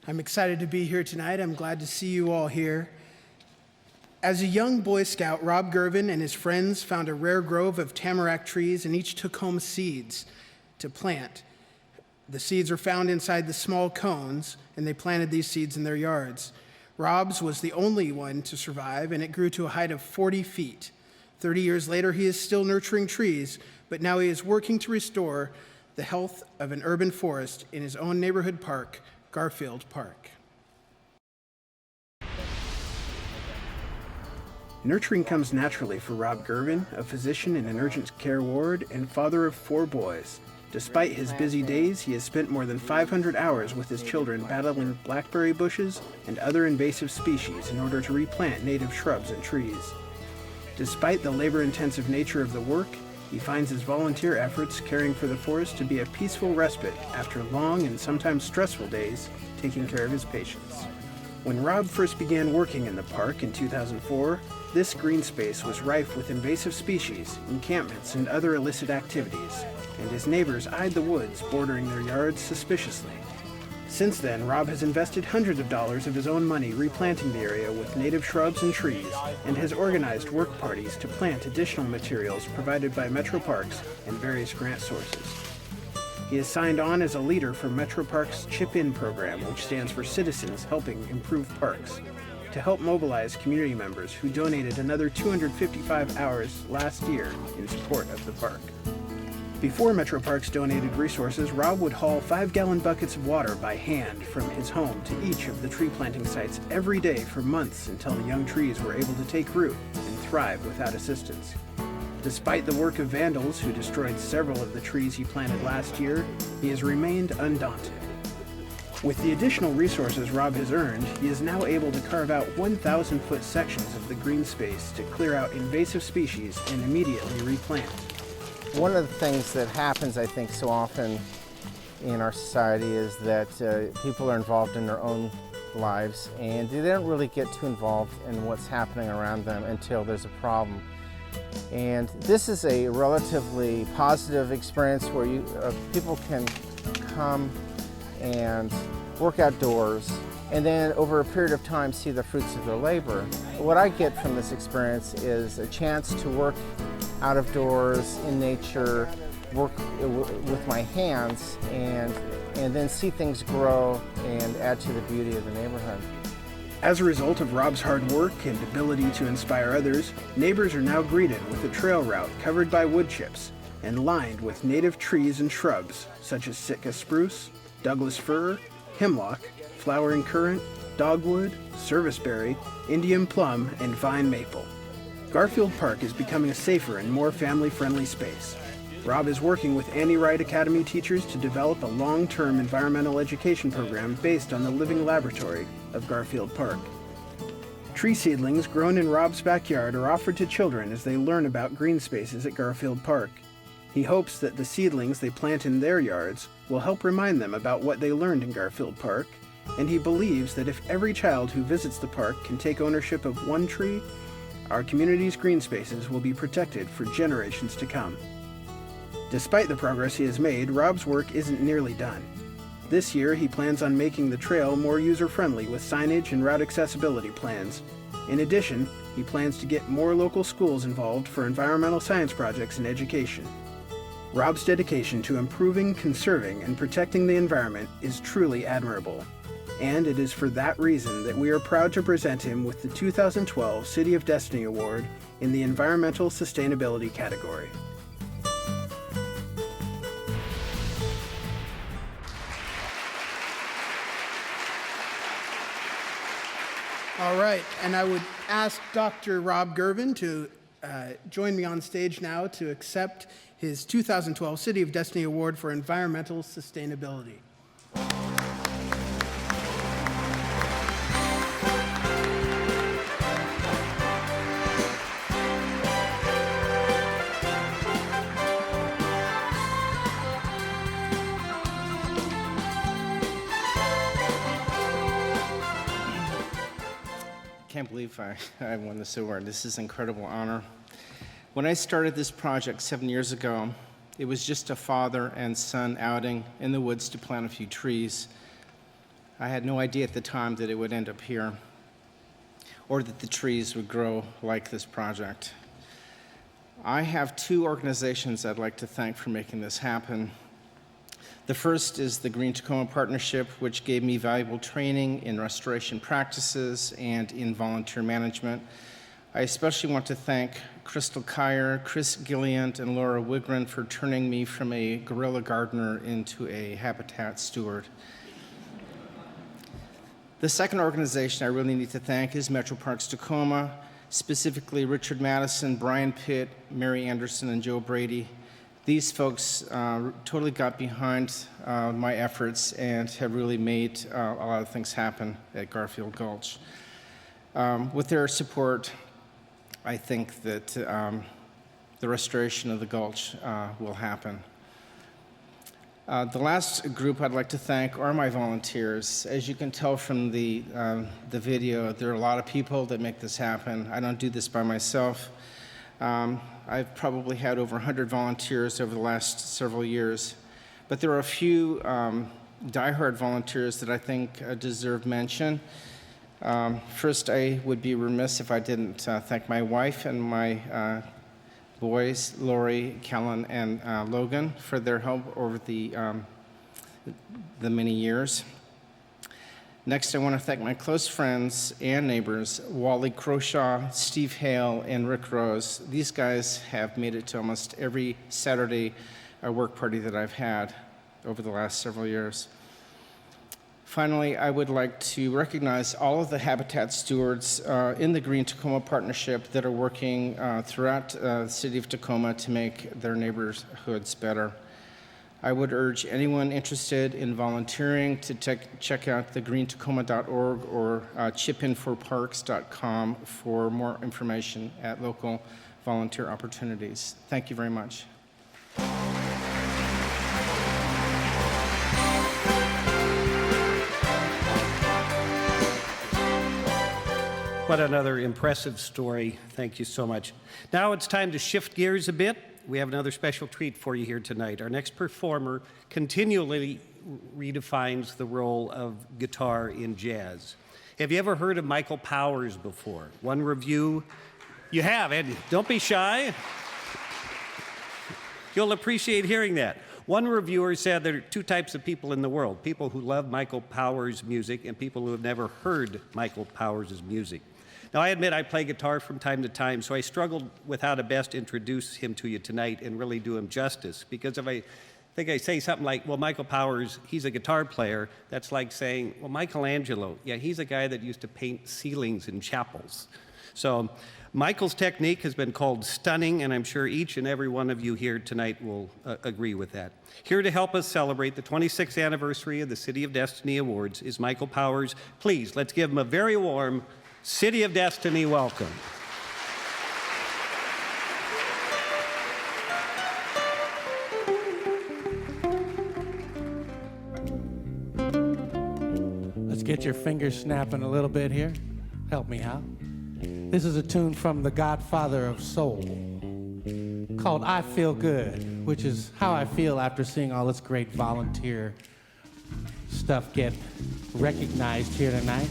I'm excited to be here tonight. I'm glad to see you all here. As a young Boy Scout, Rob Gervin and his friends found a rare grove of tamarack trees and each took home seeds to plant. The seeds are found inside the small cones, and they planted these seeds in their yards. Rob's was the only one to survive, and it grew to a height of 40 feet. 30 years later, he is still nurturing trees, but now he is working to restore the health of an urban forest in his own neighborhood park, Garfield Park. Nurturing comes naturally for Rob Gervin, a physician in an urgent care ward and father of 4 boys. Despite his busy days, he has spent more than 500 hours with his children battling blackberry bushes and other invasive species in order to replant native shrubs and trees. Despite the labor-intensive nature of the work, he finds his volunteer efforts caring for the forest to be a peaceful respite after long and sometimes stressful days taking care of his patients. When Rob first began working in the park in 2004, this green space was rife with invasive species, encampments, and other illicit activities, and his neighbors eyed the woods bordering their yards suspiciously. Since then, Rob has invested hundreds of dollars of his own money replanting the area with native shrubs and trees, and has organized work parties to plant additional materials provided by Metro Parks and various grant sources. He is signed on as a leader for Metro Parks' Chip In program, which stands for Citizens Helping Improve Parks, to help mobilize community members who donated another 255 hours last year in support of the park. Before Metro Parks donated resources, Rob would haul 5-gallon buckets of water by hand from his home to each of the tree planting sites every day for months until the young trees were able to take root and thrive without assistance. Despite the work of vandals who destroyed several of the trees he planted last year, he has remained undaunted. With the additional resources Rob has earned, he is now able to carve out 1,000-foot sections of the green space to clear out invasive species and immediately replant. One of the things that happens, I think, so often in our society is that people are involved in their own lives and they don't really get too involved in what's happening around them until there's a problem. And this is a relatively positive experience where people can come and work outdoors and then over a period of time see the fruits of their labor. What I get from this experience is a chance to work out of doors in nature, work with my hands, and then see things grow and add to the beauty of the neighborhood. As a result of Rob's hard work and ability to inspire others, neighbors are now greeted with a trail route covered by wood chips and lined with native trees and shrubs such as Sitka spruce, Douglas fir, hemlock, flowering currant, dogwood, serviceberry, Indian plum, and vine maple. Garfield Park is becoming a safer and more family-friendly space. Rob is working with Annie Wright Academy teachers to develop a long-term environmental education program based on the living laboratory of Garfield Park. Tree seedlings grown in Rob's backyard are offered to children as they learn about green spaces at Garfield Park. He hopes that the seedlings they plant in their yards will help remind them about what they learned in Garfield Park, and he believes that if every child who visits the park can take ownership of one tree, our community's green spaces will be protected for generations to come. Despite the progress he has made, Rob's work isn't nearly done. This year, he plans on making the trail more user-friendly with signage and route accessibility plans. In addition, he plans to get more local schools involved for environmental science projects and education. Rob's dedication to improving, conserving, and protecting the environment is truly admirable, and it is for that reason that we are proud to present him with the 2012 City of Destiny Award in the Environmental Sustainability category. All right, and I would ask Dr. Rob Gervin to join me on stage now to accept his 2012 City of Destiny Award for Environmental Sustainability. I can't believe I won this award. This is an incredible honor. When I started this project 7 years ago, it was just a father and son outing in the woods to plant a few trees. I had no idea at the time that it would end up here, or that the trees would grow like this project. I have two organizations I'd like to thank for making this happen. The first is the Green Tacoma Partnership, which gave me valuable training in restoration practices and in volunteer management. I especially want to thank Crystal Kyer, Chris Gilliant, and Laura Wigren for turning me from a guerrilla gardener into a habitat steward. The second organization I really need to thank is Metro Parks Tacoma, specifically Richard Madison, Brian Pitt, Mary Anderson, and Joe Brady. These folks totally got behind my efforts and have really made a lot of things happen at Garfield Gulch. With their support, I think that the restoration of the gulch will happen. The last group I'd like to thank are my volunteers. As you can tell from the video, there are a lot of people that make this happen. I don't do this by myself. I've probably had over 100 volunteers over the last several years, but there are a few diehard volunteers that I think deserve mention. First, I would be remiss if I didn't thank my wife and my boys, Lori, Kellen, and Logan, for their help over the many years. Next, I want to thank my close friends and neighbors, Wally Croshaw, Steve Hale, and Rick Rose. These guys have made it to almost every Saturday work party that I've had over the last several years. Finally, I would like to recognize all of the habitat stewards in the Green Tacoma Partnership that are working throughout the City of Tacoma to make their neighborhoods better. I would urge anyone interested in volunteering to check out thegreentacoma.org or chipinforparks.com for more information at local volunteer opportunities. Thank you very much. What another impressive story. Thank you so much. Now it's time to shift gears a bit. We have another special treat for you here tonight. Our next performer continually redefines the role of guitar in jazz. Have you ever heard of Michael Powers before? One review, you have, and don't be shy. You'll appreciate hearing that. One reviewer said there are two types of people in the world, people who love Michael Powers' music and people who have never heard Michael Powers' music. Now, I admit I play guitar from time to time, so I struggled with how to best introduce him to you tonight and really do him justice. Because if I think I say something like, well, Michael Powers, he's a guitar player, that's like saying, well, Michelangelo, yeah, he's a guy that used to paint ceilings in chapels. So Michael's technique has been called stunning, and I'm sure each and every one of you here tonight will agree with that. Here to help us celebrate the 26th anniversary of the City of Destiny Awards is Michael Powers. Please, let's give him a very warm City of Destiny welcome. Let's get your fingers snapping a little bit here. Help me out. This is a tune from the godfather of soul called I Feel Good, which is how I feel after seeing all this great volunteer stuff get recognized here tonight.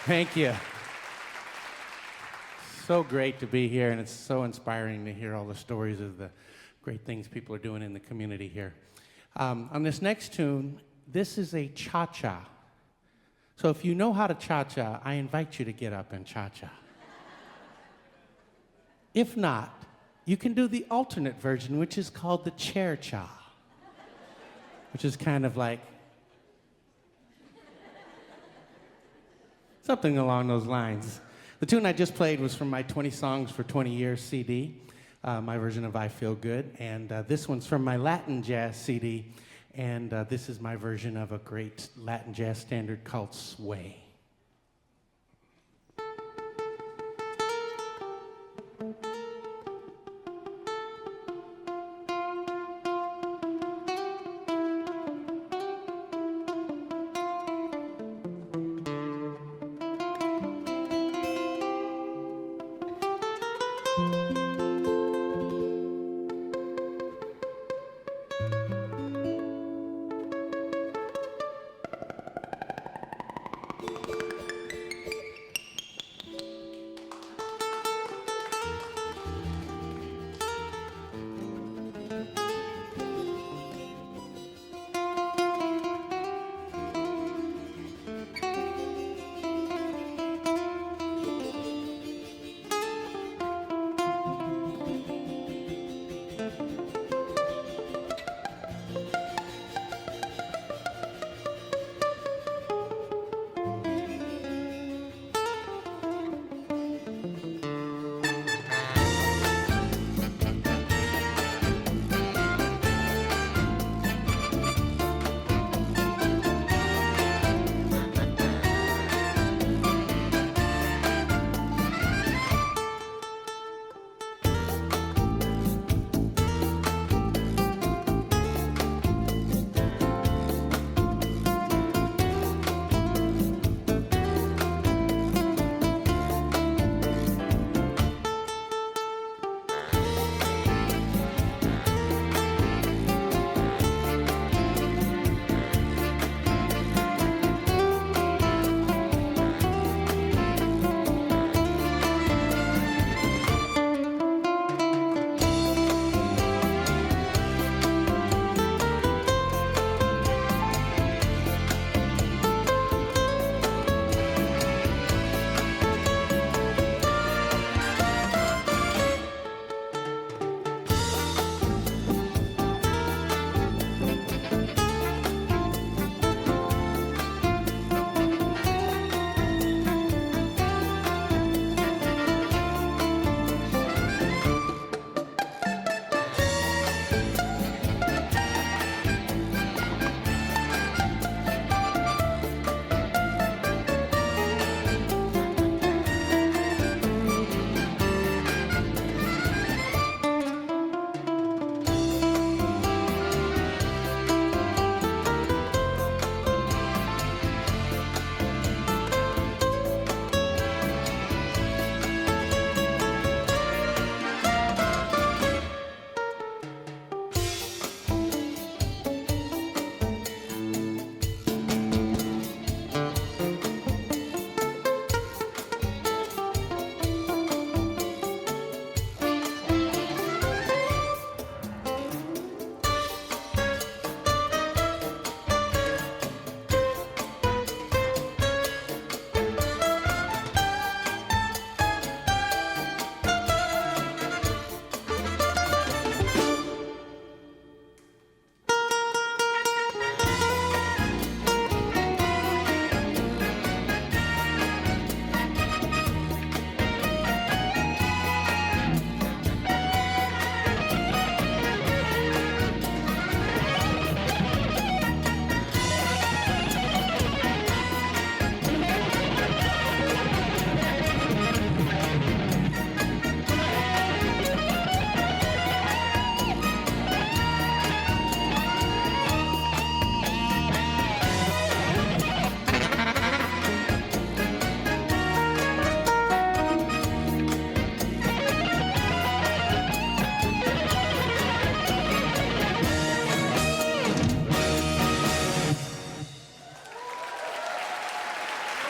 Thank you. So great to be here, and it's so inspiring to hear all the stories of the great things people are doing in the community here. On this next tune, this is a cha-cha. So if you know how to cha-cha, I invite you to get up and cha-cha. If not, you can do the alternate version, which is called the chair-cha, which is kind of like something along those lines. The tune I just played was from my 20 Songs for 20 Years CD, my version of I Feel Good, and this one's from my Latin jazz CD, and this is my version of a great Latin jazz standard called Sway.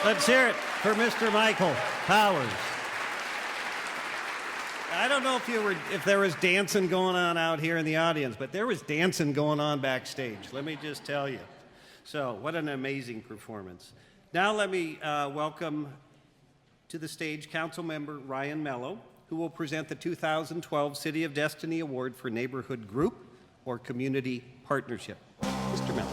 Let's hear it. for Mr. Michael Powers. I don't know if there was dancing going on out here in the audience, but there was dancing going on backstage, let me just tell you. So, what an amazing performance. Now let me welcome to the stage Council Member Ryan Mello, who will present the 2012 City of Destiny Award for Neighborhood Group or Community Partnership. Mr. Mello.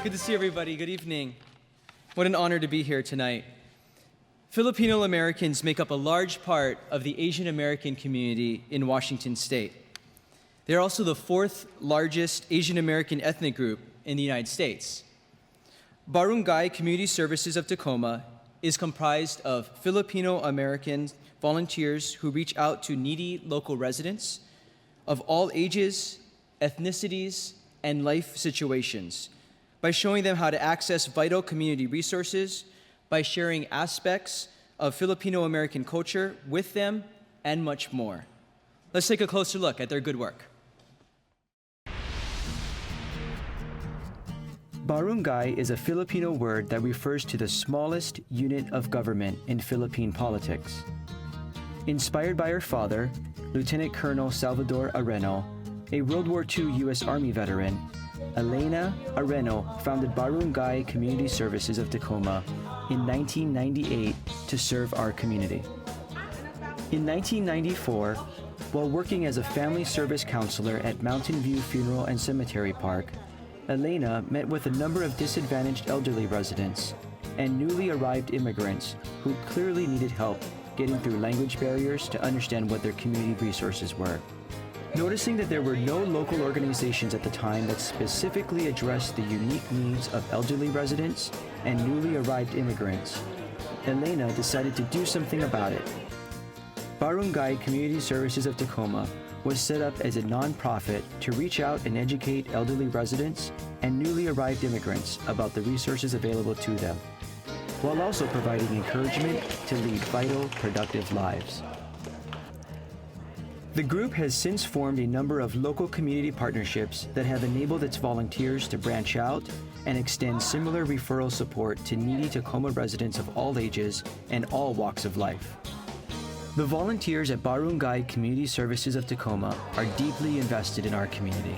Good to see everybody. Good evening. What an honor to be here tonight. Filipino Americans make up a large part of the Asian American community in Washington State. They're also the fourth largest Asian American ethnic group in the United States. Barangay Community Services of Tacoma is comprised of Filipino American volunteers who reach out to needy local residents of all ages, ethnicities, and life situations by showing them how to access vital community resources, by sharing aspects of Filipino American culture with them, and much more. Let's take a closer look at their good work. Barangay is a Filipino word that refers to the smallest unit of government in Philippine politics. Inspired by her father, Lieutenant Colonel Salvador Areno, a World War II U.S. Army veteran, Elena Areno founded Barangay Community Services of Tacoma in 1998 to serve our community. In 1994, while working as a family service counselor at Mountain View Funeral and Cemetery Park, Elena met with a number of disadvantaged elderly residents and newly arrived immigrants who clearly needed help getting through language barriers to understand what their community resources were. Noticing that there were no local organizations at the time that specifically addressed the unique needs of elderly residents and newly arrived immigrants, Elena decided to do something about it. Barangay Community Services of Tacoma was set up as a nonprofit to reach out and educate elderly residents and newly arrived immigrants about the resources available to them, while also providing encouragement to lead vital, productive lives. The group has since formed a number of local community partnerships that have enabled its volunteers to branch out and extend similar referral support to needy Tacoma residents of all ages and all walks of life. The volunteers at Barangay Community Services of Tacoma are deeply invested in our community.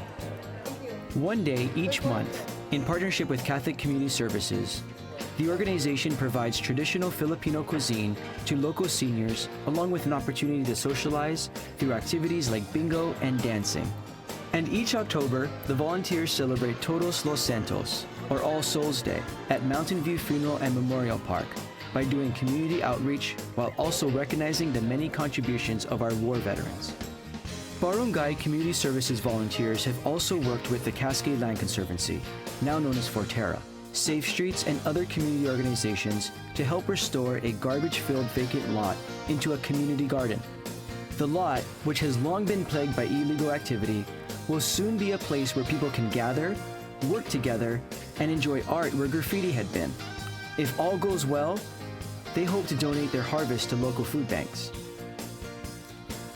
One day each month, in partnership with Catholic Community Services, the organization provides traditional Filipino cuisine to local seniors, along with an opportunity to socialize through activities like bingo and dancing. And each October, the volunteers celebrate Todos Los Santos, or All Souls Day, at Mountain View Funeral and Memorial Park by doing community outreach while also recognizing the many contributions of our war veterans. Barangay Community Services volunteers have also worked with the Cascade Land Conservancy, now known as Forterra, Safe Streets, and other community organizations to help restore a garbage-filled vacant lot into a community garden. The lot, which has long been plagued by illegal activity, will soon be a place where people can gather, work together, and enjoy art where graffiti had been. If all goes well, they hope to donate their harvest to local food banks.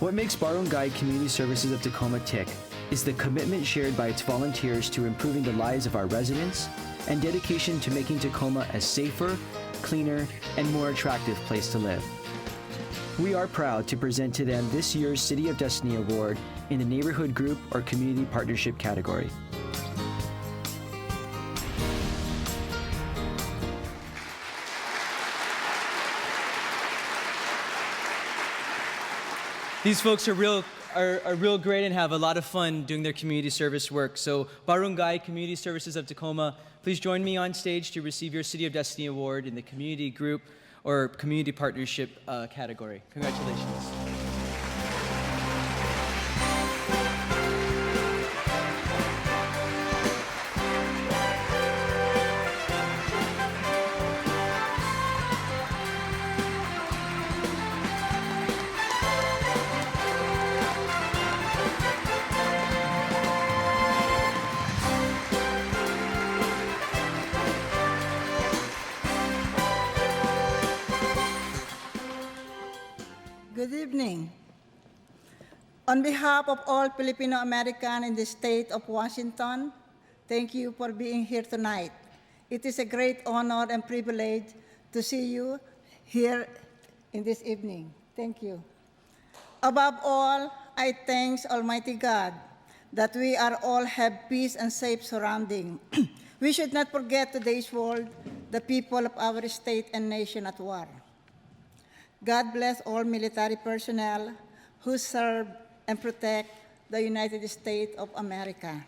What makes Barangay Community Services of Tacoma tick is the commitment shared by its volunteers to improving the lives of our residents and dedication to making Tacoma a safer, cleaner, and more attractive place to live. We are proud to present to them this year's City of Destiny Award in the Neighborhood Group or Community Partnership category. These folks are real great and have a lot of fun doing their community service work. So Barangay Community Services of Tacoma, please join me on stage to receive your City of Destiny Award in the Community Group or Community Partnership category. Congratulations. Good evening. On behalf of all Filipino American in the state of Washington, thank you for being here tonight. It is a great honor and privilege to see you here in this evening. Thank you. Above all, I thank Almighty God that we are all have peace and safe surrounding. We should not forget today's world, the people of our state and nation at war. God bless all military personnel who serve and protect the United States of America.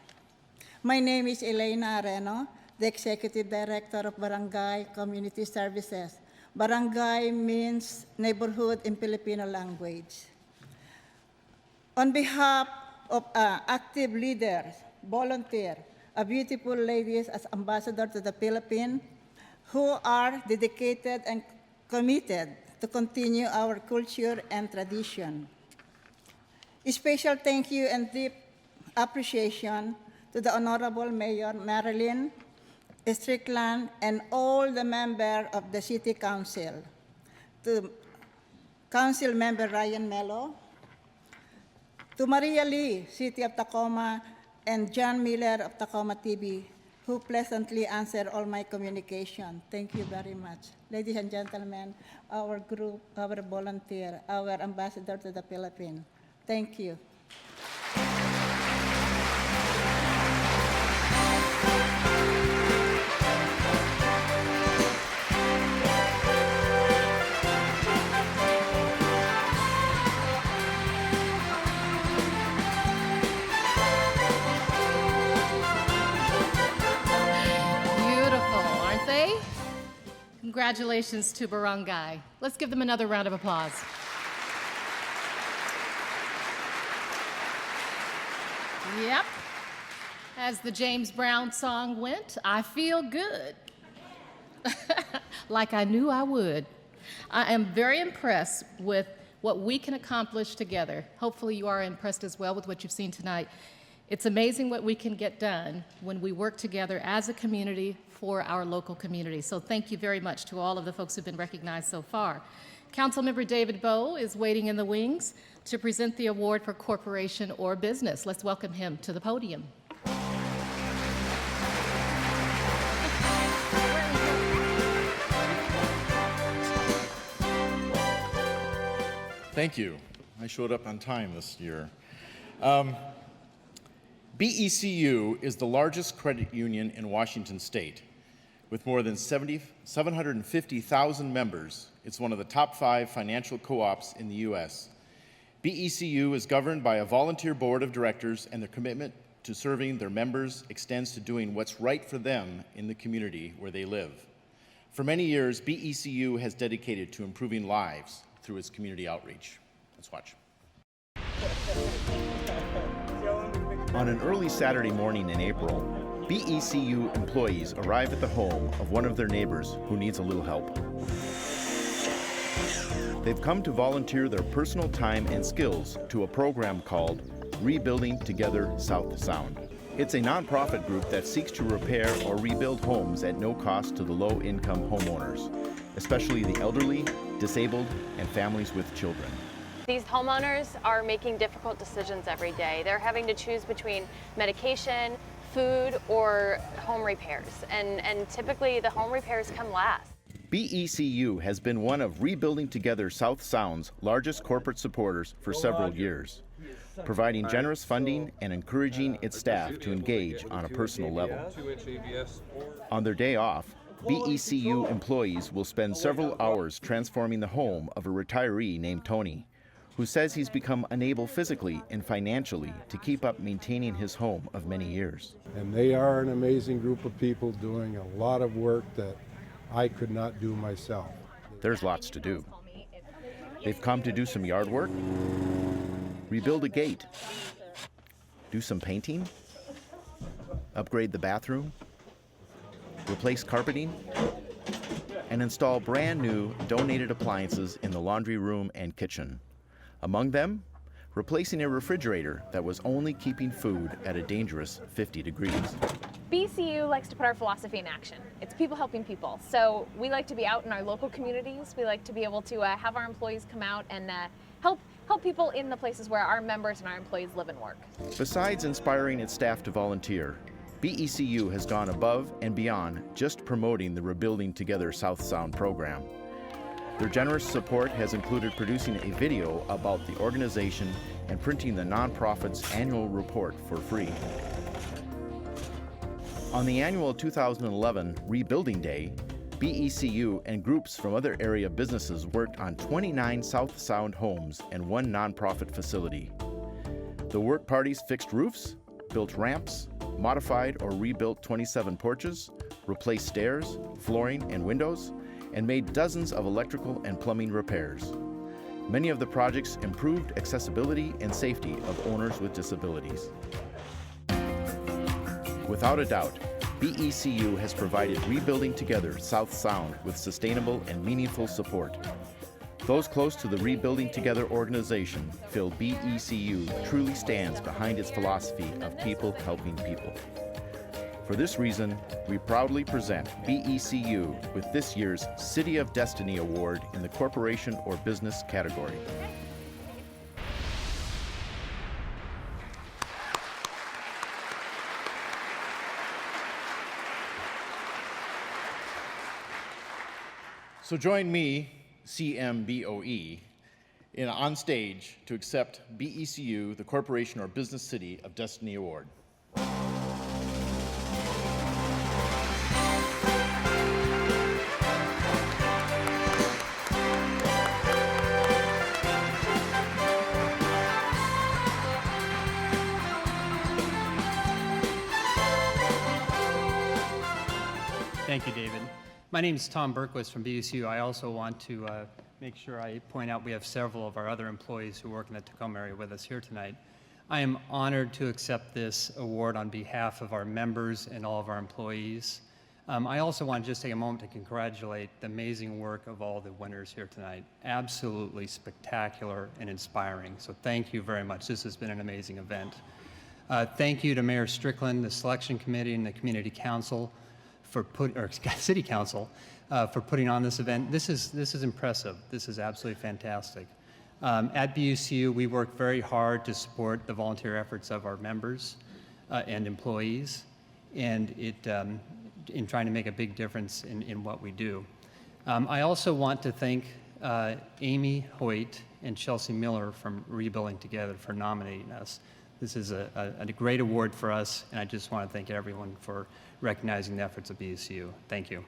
My name is Elena Areno, the Executive Director of Barangay Community Services. Barangay means neighborhood in Filipino language. On behalf of active leaders, volunteers, beautiful ladies as ambassadors to the Philippines who are dedicated and committed to continue our culture and tradition. A special thank you and deep appreciation to the Honorable Mayor Marilyn Strickland and all the members of the City Council, to Council Member Ryan Mello, to Maria Lee, City of Tacoma, and John Miller of Tacoma TV, who pleasantly answered all my communication. Thank you very much. Ladies and gentlemen, our group, our volunteer, our ambassador to the Philippines, thank you. Congratulations to Barangay. Let's give them another round of applause. Yep. As the James Brown song went, I feel good. Like I knew I would. I am very impressed with what we can accomplish together. Hopefully you are impressed as well with what you've seen tonight. It's amazing what we can get done when we work together as a community for our local community. So thank you very much to all of the folks who've been recognized so far. Councilmember David Bowe is waiting in the wings to present the award for corporation or business. Let's welcome him to the podium. Thank you. I showed up on time this year. BECU is the largest credit union in Washington state. With more than 750,000 members, it's one of the top 5 financial co-ops in the U.S. BECU is governed by a volunteer board of directors, and their commitment to serving their members extends to doing what's right for them in the community where they live. For many years, BECU has dedicated to improving lives through its community outreach. Let's watch. On an early Saturday morning in April, BECU employees arrive at the home of one of their neighbors who needs a little help. They've come to volunteer their personal time and skills to a program called Rebuilding Together South Sound. It's a nonprofit group that seeks to repair or rebuild homes at no cost to the low-income homeowners, especially the elderly, disabled, and families with children. These homeowners are making difficult decisions every day. They're having to choose between medication, food, or home repairs. And typically the home repairs come last. BECU has been one of Rebuilding Together South Sound's largest corporate supporters for several years, providing generous funding and encouraging its staff to engage on a personal level. On their day off, BECU employees will spend several hours transforming the home of a retiree named Tony, who says he's become unable physically and financially to keep up maintaining his home of many years. And they are an amazing group of people doing a lot of work that I could not do myself. There's lots to do. They've come to do some yard work, rebuild a gate, do some painting, upgrade the bathroom, replace carpeting, and install brand new donated appliances in the laundry room and kitchen. Among them, replacing a refrigerator that was only keeping food at a dangerous 50 degrees. BCU likes to put our philosophy in action. It's people helping people. So we like to be out in our local communities. We like to be able to have our employees come out and help people in the places where our members and our employees live and work. Besides inspiring its staff to volunteer, BECU has gone above and beyond just promoting the Rebuilding Together South Sound program. Their generous support has included producing a video about the organization and printing the nonprofit's annual report for free. On the annual 2011 Rebuilding Day, BECU and groups from other area businesses worked on 29 South Sound homes and 1 nonprofit facility. The work parties fixed roofs, built ramps, modified or rebuilt 27 porches, replaced stairs, flooring, and windows, and made dozens of electrical and plumbing repairs. Many of the projects improved accessibility and safety of owners with disabilities. Without a doubt, BECU has provided Rebuilding Together South Sound with sustainable and meaningful support. Those close to the Rebuilding Together organization feel BECU truly stands behind its philosophy of people helping people. For this reason, we proudly present BECU with this year's City of Destiny Award in the Corporation or Business category. So join me, CMBOE, on stage to accept BECU, the Corporation or Business City of Destiny Award. Thank you, David. My name is Tom Berquist from BSU. I also want to make sure I point out we have several of our other employees who work in the Tacoma area with us here tonight. I am honored to accept this award on behalf of our members and all of our employees. I also want to just take a moment to congratulate the amazing work of all the winners here tonight. Absolutely spectacular and inspiring. So thank you very much. This has been an amazing event. Thank you to Mayor Strickland, the selection committee, and the community council City Council for putting on this event. This is impressive. This is absolutely fantastic. At BUCU, we work very hard to support the volunteer efforts of our members and employees, and in trying to make a big difference in what we do. I also want to thank Amy Hoyt and Chelsea Miller from Rebuilding Together for nominating us. This is a great award for us, and I just want to thank everyone for recognizing the efforts of BSU. Thank you.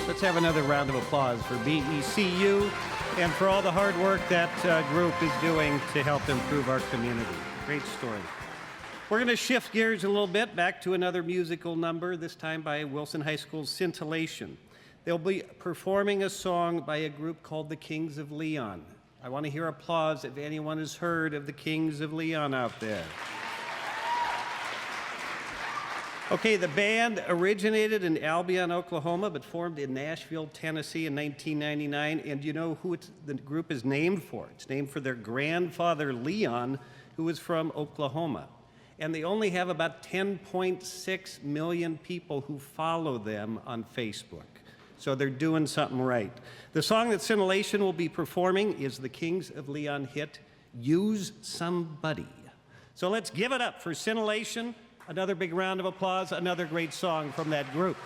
Let's have another round of applause for BECU and for all the hard work that group is doing to help improve our community. Great story. We're going to shift gears a little bit back to another musical number, this time by Wilson High School's Scintillation. They'll be performing a song by a group called the Kings of Leon. I want to hear applause if anyone has heard of the Kings of Leon out there. Okay, the band originated in Albion, Oklahoma, but formed in Nashville, Tennessee in 1999. And you know who the group is named for? It's named for their grandfather, Leon, who was from Oklahoma. And they only have about 10.6 million people who follow them on Facebook. So they're doing something right. The song that Scintillation will be performing is the Kings of Leon hit, Use Somebody. So let's give it up for Scintillation. Another big round of applause, another great song from that group.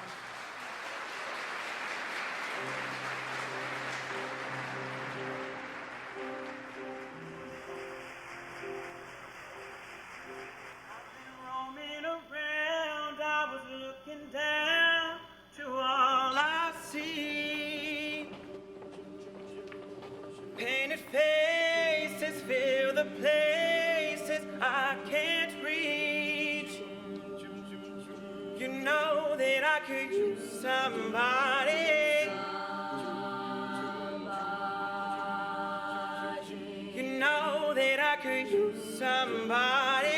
You know that I could use somebody.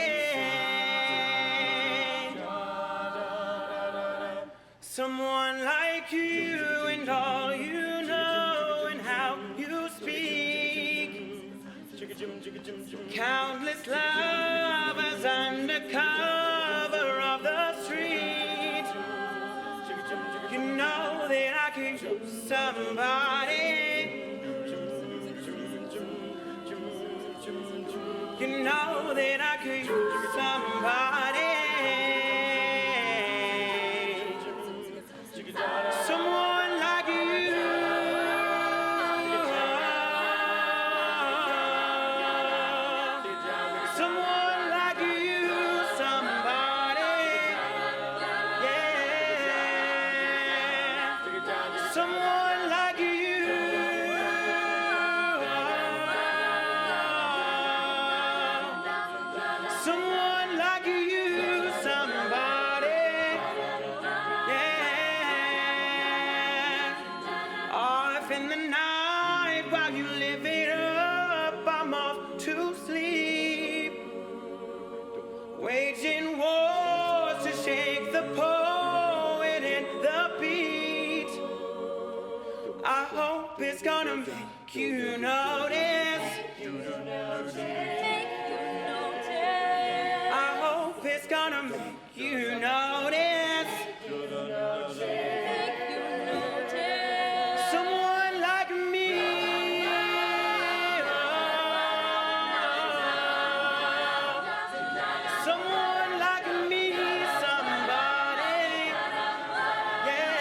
Someone like you and all you know and how you speak. Countless lovers under cover of the street. You know that I could use somebody. You know that I could use somebody. Someone like you. Someone like you. Somebody. Yeah. Someone like you. Someone like you, somebody, yeah. Off in the night while you live it up, I'm off to sleep. Waging wars to shake the poet and the beat. I hope it's gonna make you notice. It's gonna make you notice. Someone like me. Someone like me. Somebody. Yeah.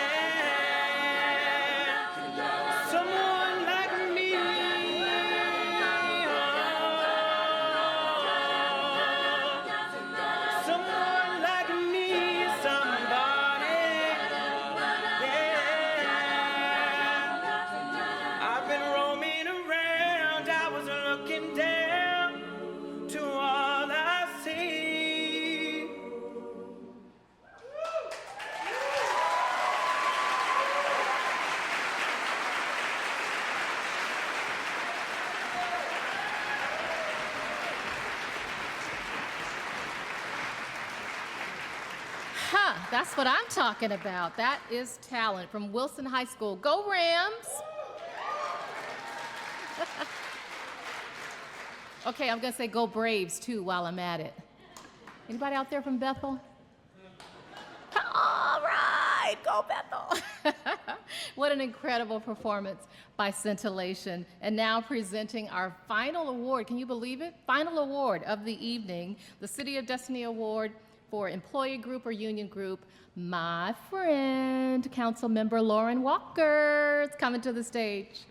Someone like me. Someone like me, somebody, yeah. I've been roaming around, I was looking down to all I see. Huh, that's what I'm talking about. That is talent from Wilson High School. Go Rams! Okay, I'm gonna say go Braves too while I'm at it. Anybody out there from Bethel? All right, go Bethel! What an incredible performance by Scintillation. And now presenting our final award, can you believe it? Final award of the evening, the City of Destiny Award for employee group or union group. My friend, Council Member Lauren Walker is coming to the stage.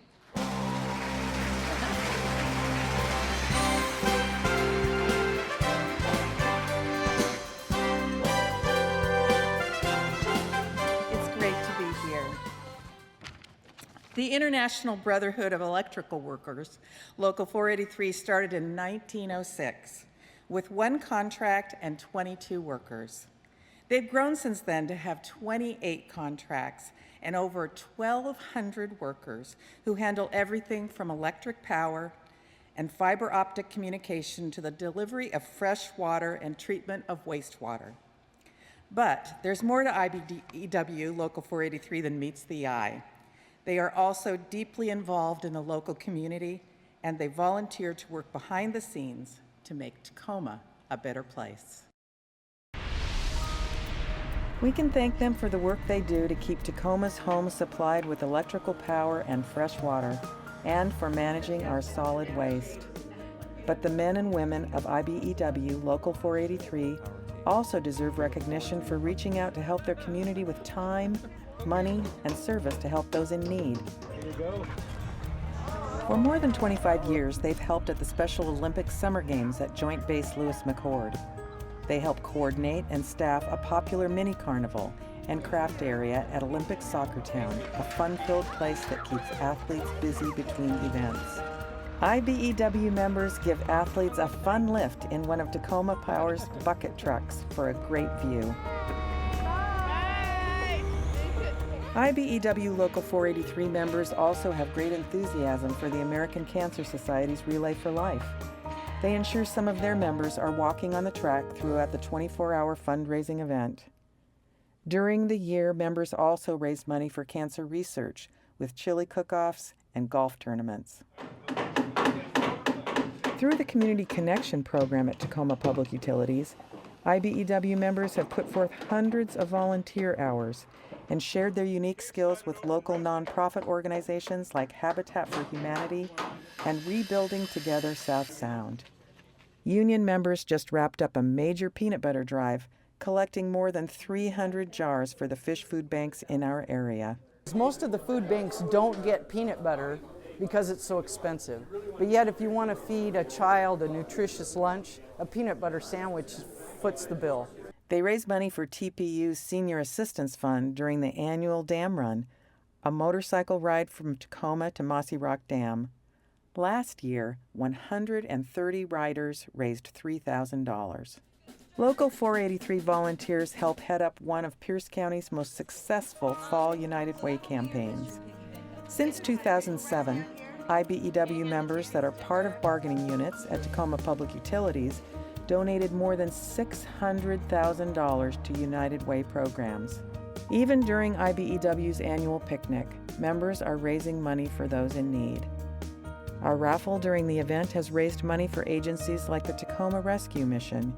It's great to be here. The International Brotherhood of Electrical Workers, Local 483, started in 1906 with one contract and 22 workers. They've grown since then to have 28 contracts and over 1,200 workers who handle everything from electric power and fiber optic communication to the delivery of fresh water and treatment of wastewater. But there's more to IBEW Local 483 than meets the eye. They are also deeply involved in the local community, and they volunteer to work behind the scenes to make Tacoma a better place. We can thank them for the work they do to keep Tacoma's homes supplied with electrical power and fresh water, and for managing our solid waste. But the men and women of IBEW Local 483 also deserve recognition for reaching out to help their community with time, money, and service to help those in need. Here you go. For more than 25 years, they've helped at the Special Olympics Summer Games at Joint Base Lewis McChord. They help coordinate and staff a popular mini carnival and craft area at Olympic Soccer Town, a fun-filled place that keeps athletes busy between events. IBEW members give athletes a fun lift in one of Tacoma Power's bucket trucks for a great view. IBEW Local 483 members also have great enthusiasm for the American Cancer Society's Relay for Life. They ensure some of their members are walking on the track throughout the 24-hour fundraising event. During the year, members also raise money for cancer research with chili cook-offs and golf tournaments. Through the Community Connection program at Tacoma Public Utilities, IBEW members have put forth hundreds of volunteer hours and shared their unique skills with local nonprofit organizations like Habitat for Humanity and Rebuilding Together South Sound. Union members just wrapped up a major peanut butter drive, collecting more than 300 jars for the fish food banks in our area. Most of the food banks don't get peanut butter because it's so expensive. But yet if you want to feed a child a nutritious lunch, a peanut butter sandwich foots the bill. They raise money for TPU's Senior Assistance Fund during the annual dam run, a motorcycle ride from Tacoma to Mossy Rock Dam. Last year, 130 riders raised $3,000. Local 483 volunteers help head up one of Pierce County's most successful Fall United Way campaigns. Since 2007, IBEW members that are part of bargaining units at Tacoma Public Utilities donated more than $600,000 to United Way programs. Even during IBEW's annual picnic, members are raising money for those in need. Our raffle during the event has raised money for agencies like the Tacoma Rescue Mission,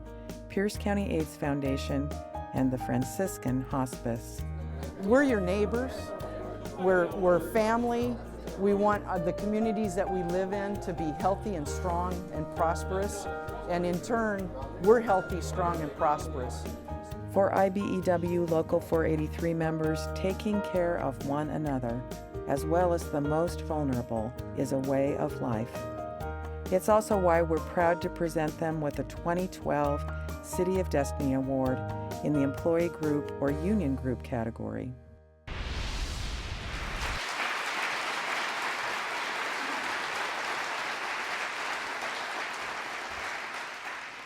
Pierce County AIDS Foundation, and the Franciscan Hospice. We're your neighbors. We're family. We want the communities that we live in to be healthy and strong and prosperous. And in turn, we're healthy, strong, and prosperous. For IBEW Local 483 members, taking care of one another, as well as the most vulnerable, is a way of life. It's also why we're proud to present them with the 2012 City of Destiny Award in the Employee Group or Union Group category.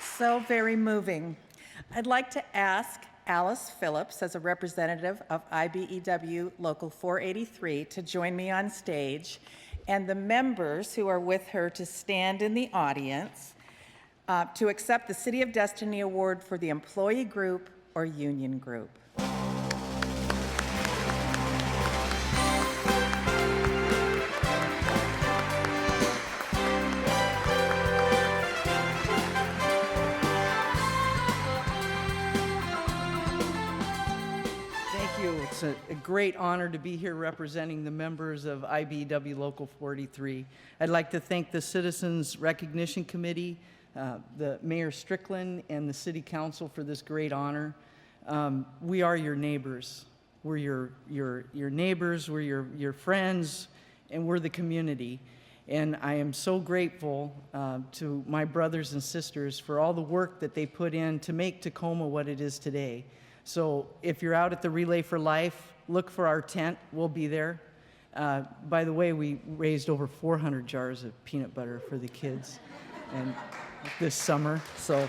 So very moving. I'd like to ask Alice Phillips, as a representative of IBEW Local 483, to join me on stage, and the members who are with her to stand in the audience to accept the City of Destiny Award for the Employee Group or Union Group. It's a great honor to be here representing the members of IBEW Local 483. I'd like to thank the Citizens Recognition Committee, the Mayor Strickland, and the City Council for this great honor. We are your neighbors. We're your neighbors, we're your friends, and we're the community. And I am so grateful to my brothers and sisters for all the work that they put in to make Tacoma what it is today. So if you're out at the Relay for Life, look for our tent. We'll be there. By the way, we raised over 400 jars of peanut butter for the kids and this summer. So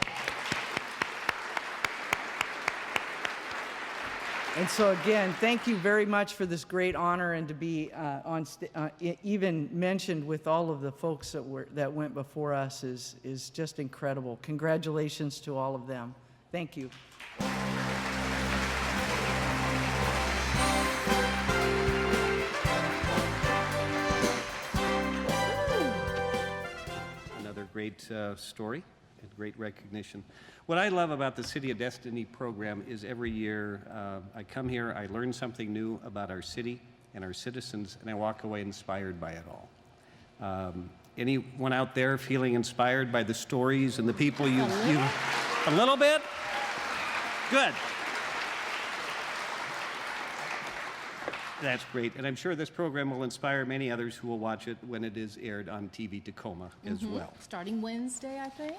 again, thank you very much for this great honor and to be even mentioned with all of the folks that went before us is just incredible. Congratulations to all of them. Thank you. Great story and great recognition. What I love about the City of Destiny program is every year I come here, I learn something new about our city and our citizens, and I walk away inspired by it all. Anyone out there feeling inspired by the stories and the people you a little bit? Good. That's great, and I'm sure this program will inspire many others who will watch it when it is aired on TV Tacoma as well. Starting Wednesday, I think.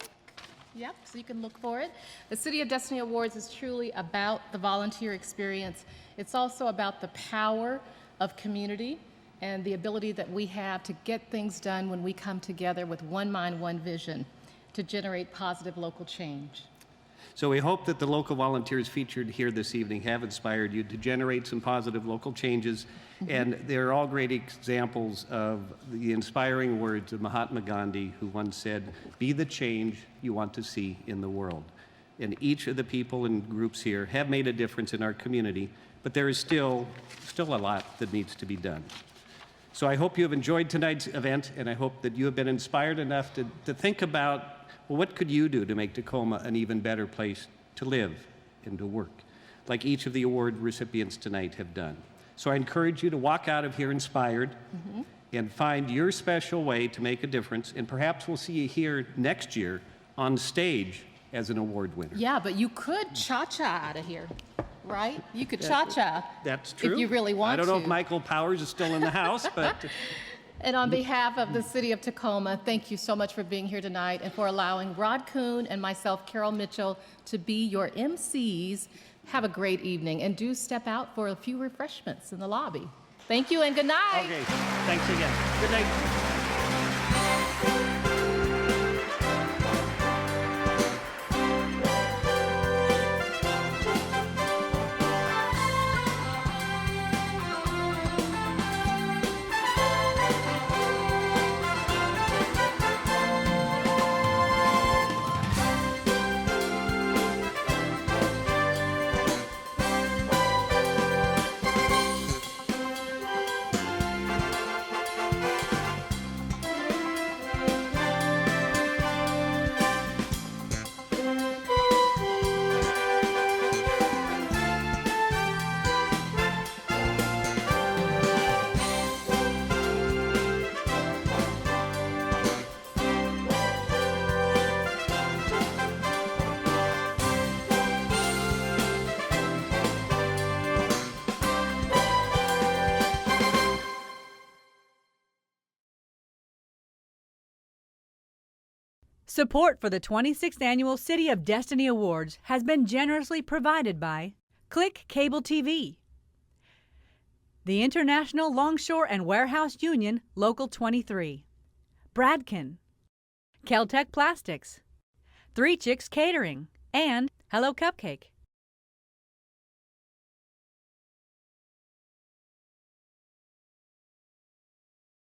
Yep, so you can look for it. The City of Destiny Awards is truly about the volunteer experience. It's also about the power of community and the ability that we have to get things done when we come together with one mind, one vision to generate positive local change. So we hope that the local volunteers featured here this evening have inspired you to generate some positive local changes. And they're all great examples of the inspiring words of Mahatma Gandhi, who once said, "Be the change you want to see in the world." And each of the people and groups here have made a difference in our community, but there is still a lot that needs to be done. So I hope you have enjoyed tonight's event, and I hope that you have been inspired enough to think about, well, what could you do to make Tacoma an even better place to live and to work, like each of the award recipients tonight have done. So I encourage you to walk out of here inspired and find your special way to make a difference, and perhaps we'll see you here next year on stage as an award winner. Yeah, but you could cha-cha out of here, right? You could cha-cha. That's true. If you really want to. I don't know if Michael Powers is still in the house, but... And on behalf of the City of Tacoma, thank you so much for being here tonight and for allowing Rod Kuhn and myself, Carol Mitchell, to be your MCs. Have a great evening, and do step out for a few refreshments in the lobby. Thank you and good night. Okay, thanks again. Good night. Support for the 26th Annual City of Destiny Awards has been generously provided by Click Cable TV, the International Longshore and Warehouse Union, Local 23, Bradkin, Keltec Plastics, Three Chicks Catering, and Hello Cupcake.